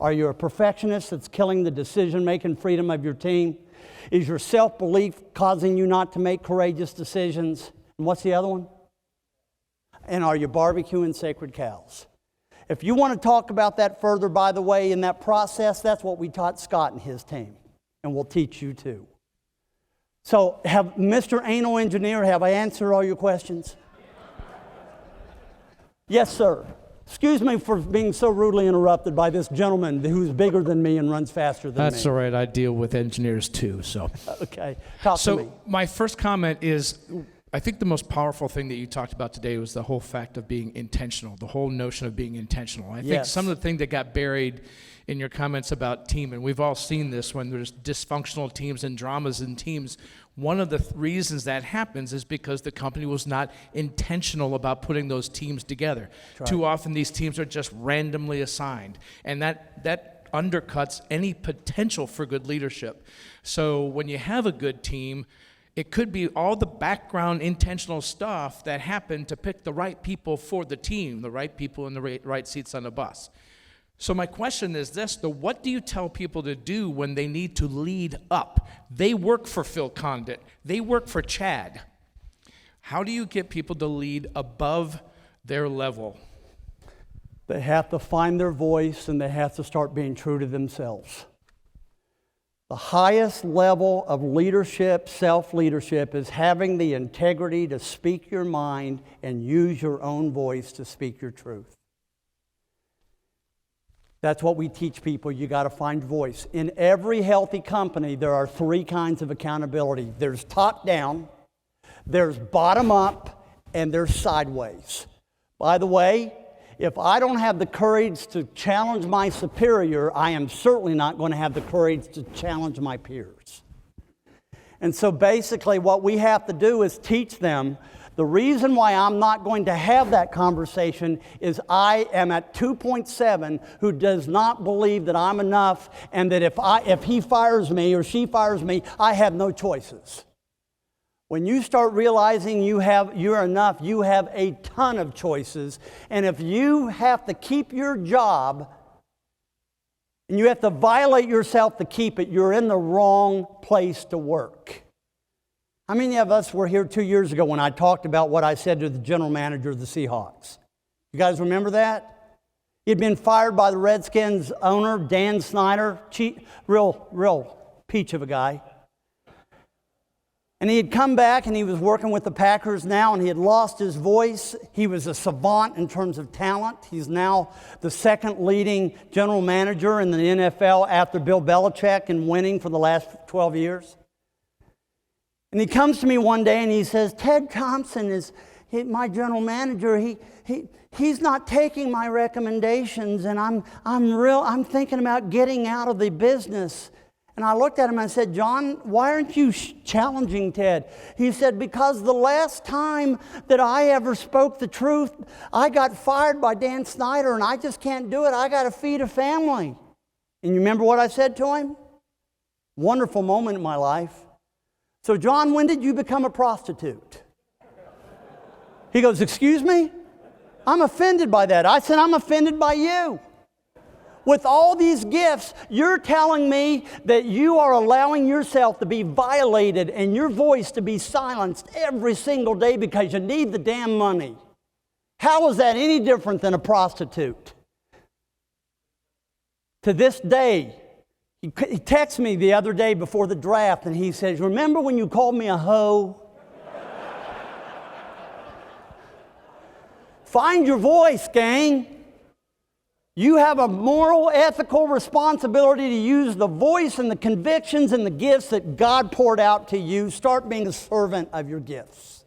Are you a perfectionist that's killing the decision-making freedom of your team? Is your self-belief causing you not to make courageous decisions? And what's the other one? And are you barbecuing sacred cows? If you want to talk about that further, by the way, in that process, that's what we taught Scott and his team. And we'll teach you too. So, Mr. Anal Engineer, have I answered all your questions? Yes, sir. Excuse me for being so rudely interrupted by this gentleman who's bigger than me and runs faster than me. That's all right. I deal with engineers too, so. Okay, talk to me. So my first comment is, I think the most powerful thing that you talked about today was the whole fact of being intentional, the whole notion of being intentional. I think some of the things that got buried in your comments about team, and we've all seen this when there's dysfunctional teams and dramas in teams, one of the reasons that happens is because the company was not intentional about putting those teams together. Right. Too often these teams are just randomly assigned, and that undercuts any potential for good leadership. So when you have a good team, it could be all the background intentional stuff that happened to pick the right people for the team, the right people in the right seats on the bus. So my question is this, what do you tell people to do when they need to lead up? They work for Phil Condit. They work for Chad. How do you get people to lead above their level? They have to find their voice and they have to start being true to themselves. The highest level of leadership, self-leadership, is having the integrity to speak your mind and use your own voice to speak your truth. That's what we teach people. You got to find voice. In every healthy company, there are 3 kinds of accountability. There's top down, there's bottom up, and there's sideways. By the way, if I don't have the courage to challenge my superior, I am certainly not going to have the courage to challenge my peers. And so basically what we have to do is teach them. The reason why I'm not going to have that conversation is I am at 2.7 who does not believe that I'm enough, and that if he fires me or she fires me, I have no choices. When you start realizing you're enough, you have a ton of choices. And if you have to keep your job and you have to violate yourself to keep it, you're in the wrong place to work. How many of us were here 2 years ago when I talked about what I said to the general manager of the Seahawks? You guys remember that? He'd been fired by the Redskins owner, Dan Snyder, real peach of a guy. And he had come back and he was working with the Packers now, and he had lost his voice. He was a savant in terms of talent. He's now the second leading general manager in the NFL after Bill Belichick and winning for the last 12 years. And he comes to me one day and he says, Ted Thompson is my general manager. He's not taking my recommendations, and I'm thinking about getting out of the business. And I looked at him and I said, John, why aren't you challenging Ted? He said, because the last time that I ever spoke the truth, I got fired by Dan Snyder, and I just can't do it. I got to feed a family. And you remember what I said to him? Wonderful moment in my life. So, John, when did you become a prostitute? He goes, excuse me? I'm offended by that. I said, I'm offended by you. With all these gifts, you're telling me that you are allowing yourself to be violated and your voice to be silenced every single day because you need the damn money. How is that any different than a prostitute? To this day, he texted me the other day before the draft and he says, remember when you called me a hoe? Find your voice, gang. You have a moral, ethical responsibility to use the voice and the convictions and the gifts that God poured out to you. Start being a servant of your gifts.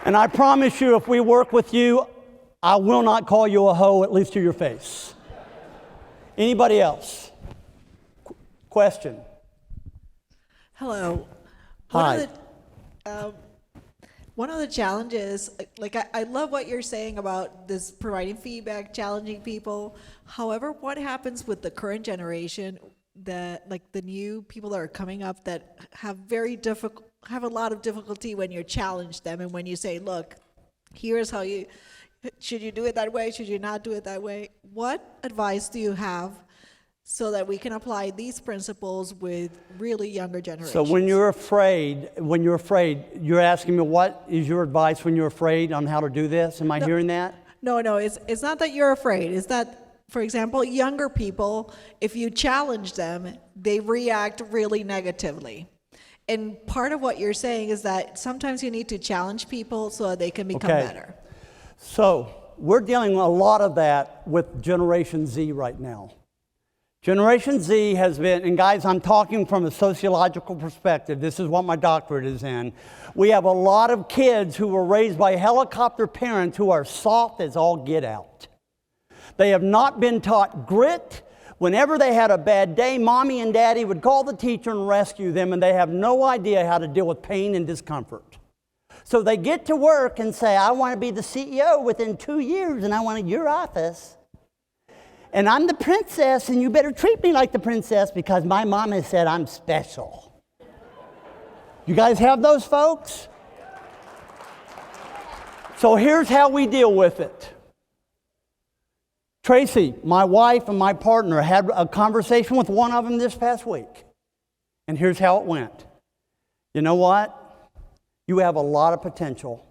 And I promise you, if we work with you, I will not call you a hoe, at least to your face. Anybody else? Question? Hello. Hi. One of the challenges, like I love what you're saying about this providing feedback, challenging people. However, what happens with the current generation, that like the new people that are coming up that have have a lot of difficulty when you challenge them and when you say, look, here's how should you do it that way? Should you not do it that way? What advice do you have so that we can apply these principles with really younger generations? So when you're afraid, you're asking me what is your advice when you're afraid on how to do this? Am I hearing that? No, it's not that you're afraid. It's that, for example, younger people, if you challenge them, they react really negatively. And part of what you're saying is that sometimes you need to challenge people so that they can become better. So we're dealing with a lot of that with Generation Z right now. Generation Z has been, and guys, I'm talking from a sociological perspective. This is what my doctorate is in. We have a lot of kids who were raised by helicopter parents who are soft as all get out. They have not been taught grit. Whenever they had a bad day, mommy and daddy would call the teacher and rescue them, and they have no idea how to deal with pain and discomfort. So they get to work and say, I want to be the CEO within 2 years, and I want your office. And I'm the princess, and you better treat me like the princess because my mom has said I'm special. You guys have those folks? So here's how we deal with it. Tracy, my wife and my partner, had a conversation with one of them this past week. And here's how it went. You know what? You have a lot of potential.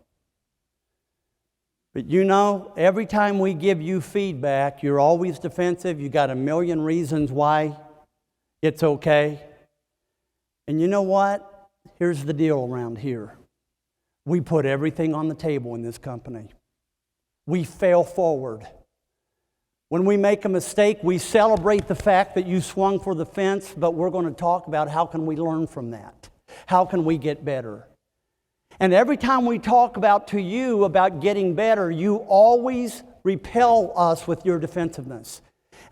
But you know, every time we give you feedback, you're always defensive. You got a million reasons why it's okay. And you know what? Here's the deal around here. We put everything on the table in this company. We fail forward. When we make a mistake, we celebrate the fact that you swung for the fence, but we're going to talk about how can we learn from that? How can we get better? And every time we talk about to you about getting better, you always repel us with your defensiveness.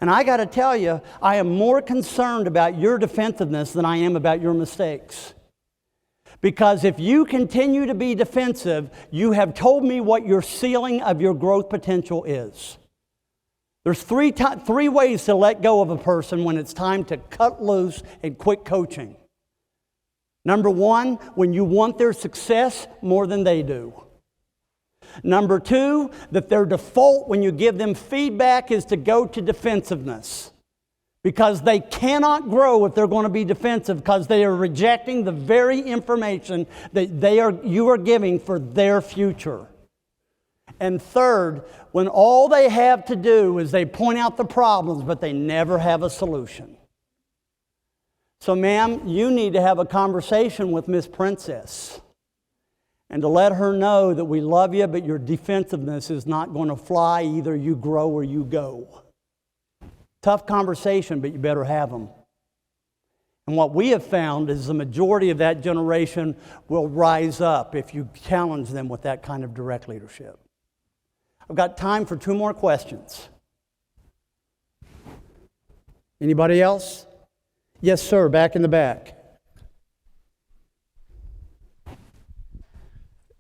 And I got to tell you, I am more concerned about your defensiveness than I am about your mistakes. Because if you continue to be defensive, you have told me what your ceiling of your growth potential is. There's three ways to let go of a person when it's time to cut loose and quit coaching. Number one, when you want their success more than they do. Number two, that their default when you give them feedback is to go to defensiveness. Because they cannot grow if they're going to be defensive because they are rejecting the very information that you are giving for their future. And third, when all they have to do is they point out the problems, but they never have a solution. So, ma'am, you need to have a conversation with Miss Princess and to let her know that we love you, but your defensiveness is not going to fly. Either you grow or you go. Tough conversation, but you better have them. And what we have found is the majority of that generation will rise up if you challenge them with that kind of direct leadership. I've got time for 2 more questions. Anybody else? Yes, sir, back in the back.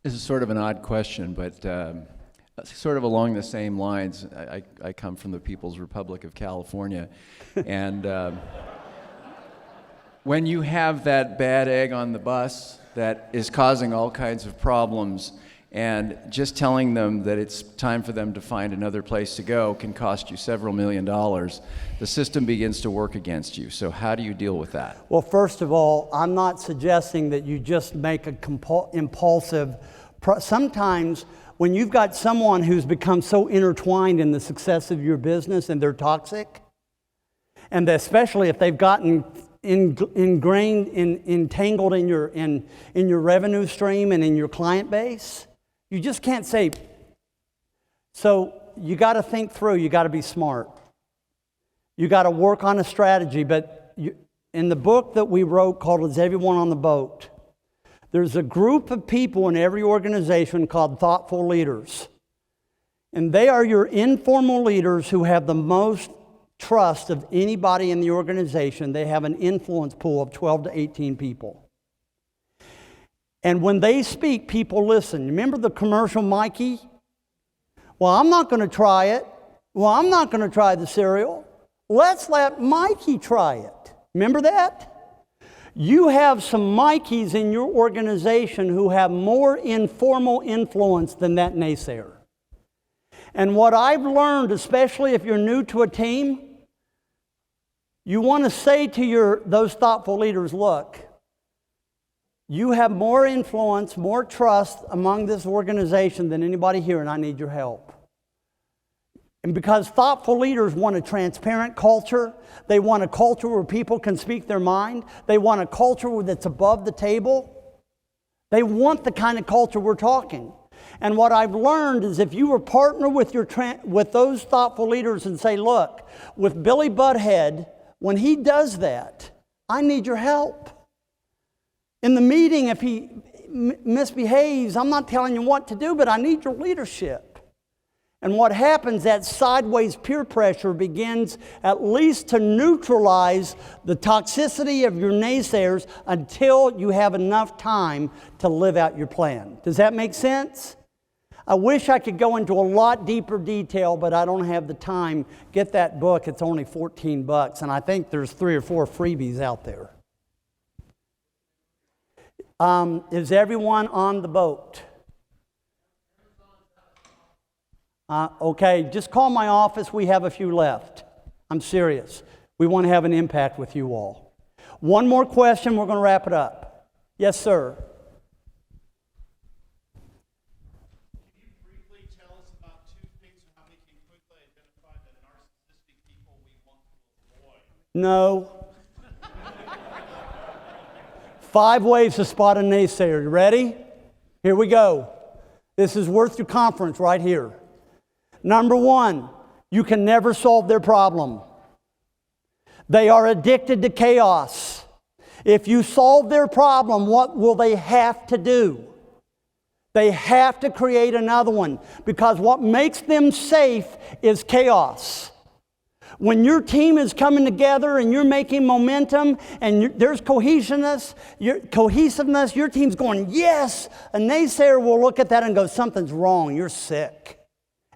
This is sort of an odd question, but sort of along the same lines. I come from the People's Republic of California, and when you have that bad egg on the bus that is causing all kinds of problems, and just telling them that it's time for them to find another place to go can cost you several $million, the system begins to work against you. So how do you deal with that? Well, first of all, I'm not suggesting that you just make a impulsive. Sometimes when you've got someone who's become so intertwined in the success of your business and they're toxic, and especially if they've gotten ingrained, entangled in your revenue stream and in your client base, you just can't say. So you got to think through. You got to be smart. You got to work on a strategy. But in the book that we wrote called "Is Everyone on the Boat?", there's a group of people in every organization called thoughtful leaders. And they are your informal leaders who have the most trust of anybody in the organization. They have an influence pool of 12 to 18 people. And when they speak, people listen. Remember the commercial, Mikey? Well, I'm not going to try it. Well, I'm not going to try the cereal. Let's let Mikey try it. Remember that? You have some Mikeys in your organization who have more informal influence than that naysayer. And what I've learned, especially if you're new to a team, you want to say to those thoughtful leaders, look, you have more influence, more trust among this organization than anybody here, and I need your help. And because thoughtful leaders want a transparent culture, they want a culture where people can speak their mind, they want a culture that's above the table, they want the kind of culture we're talking. And what I've learned is if you were partner with those thoughtful leaders and say, look, with Billy Butthead, when he does that, I need your help. In the meeting, if he misbehaves, I'm not telling you what to do, but I need your leadership. And what happens, that sideways peer pressure begins at least to neutralize the toxicity of your naysayers until you have enough time to live out your plan. Does that make sense? I wish I could go into a lot deeper detail, but I don't have the time. Get that book. It's only $14, and I think there's 3 or 4 freebies out there. Is everyone on the boat? Okay, just call my office. We have a few left. I'm serious. We want to have an impact with you all. One more question, we're going to wrap it up. Yes, sir. Can you briefly tell us about 2 things and how we can quickly identify the narcissistic people we want to avoid? No. 5 ways to spot a naysayer. You ready? Here we go. This is worth your conference right here. Number 1, you can never solve their problem. They are addicted to chaos. If you solve their problem, what will they have to do? They have to create another one, because what makes them safe is chaos. When your team is coming together and you're making momentum and there's cohesiveness, your team's going, yes, a naysayer will look at that and go, something's wrong, you're sick.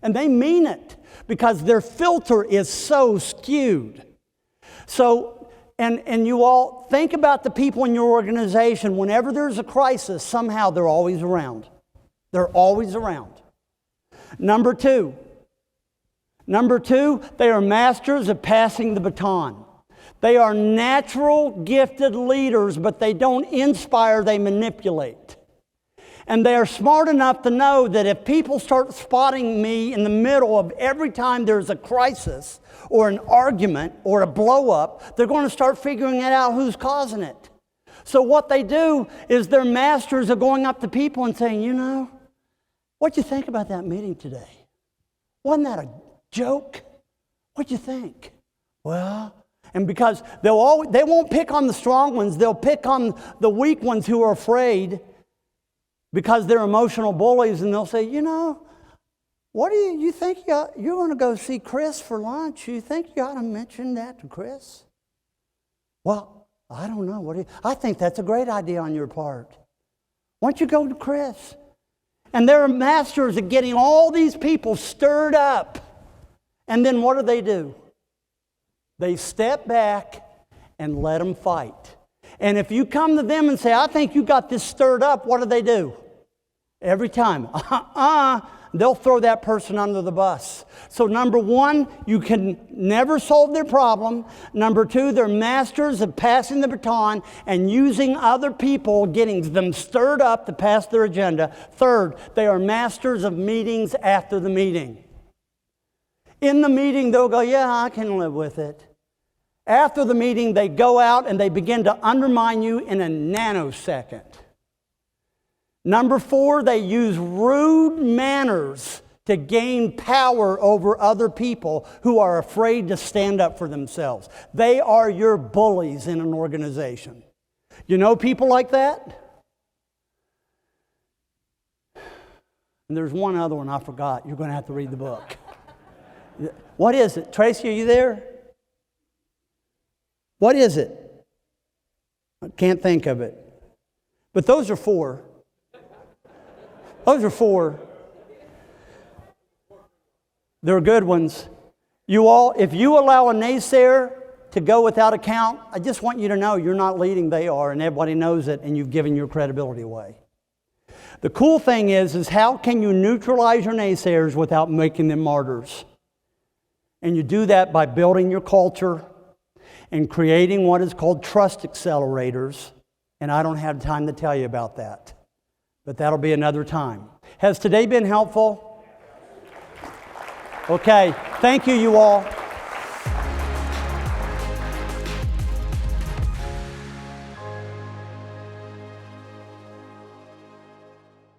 And they mean it because their filter is so skewed. So, and you all think about the people in your organization. Whenever there's a crisis, somehow they're always around. They're always around. Number two, they are masters of passing the baton. They are natural, gifted leaders, but they don't inspire, they manipulate. And they are smart enough to know that if people start spotting me in the middle of every time there's a crisis or an argument or a blow up, they're going to start figuring it out who's causing it. So what they do is their masters are going up to people and saying, you know, what'd you think about that meeting today? Wasn't that a joke? What'd you think? Well, and because they won't pick on the strong ones, they'll pick on the weak ones who are afraid because they're emotional bullies, and they'll say, you know, what do you think you're going to go see Chris for lunch? You think you ought to mention that to Chris? Well, I don't know. I think that's a great idea on your part. Why don't you go to Chris? And they're masters at getting all these people stirred up. And then what do? They step back and let them fight. And if you come to them and say, I think you got this stirred up, what do? Every time, they'll throw that person under the bus. So number one, you can never solve their problem. Number two, they're masters of passing the baton and using other people, getting them stirred up to pass their agenda. Third, they are masters of meetings after the meeting. In the meeting, they'll go, yeah, I can live with it. After the meeting, they go out and they begin to undermine you in a nanosecond. Number four, they use rude manners to gain power over other people who are afraid to stand up for themselves. They are your bullies in an organization. You know people like that? And there's one other one I forgot. You're going to have to read the book. What is it? Tracy, are you there? What is it? I can't think of it. But those are four. Those are four. They're good ones. You all, if you allow a naysayer to go without a count, I just want you to know you're not leading, they are, and everybody knows it, and you've given your credibility away. The cool thing is how can you neutralize your naysayers without making them martyrs? And you do that by building your culture and creating what is called trust accelerators. And I don't have time to tell you about that. But that'll be another time. Has today been helpful? Okay. Thank you all.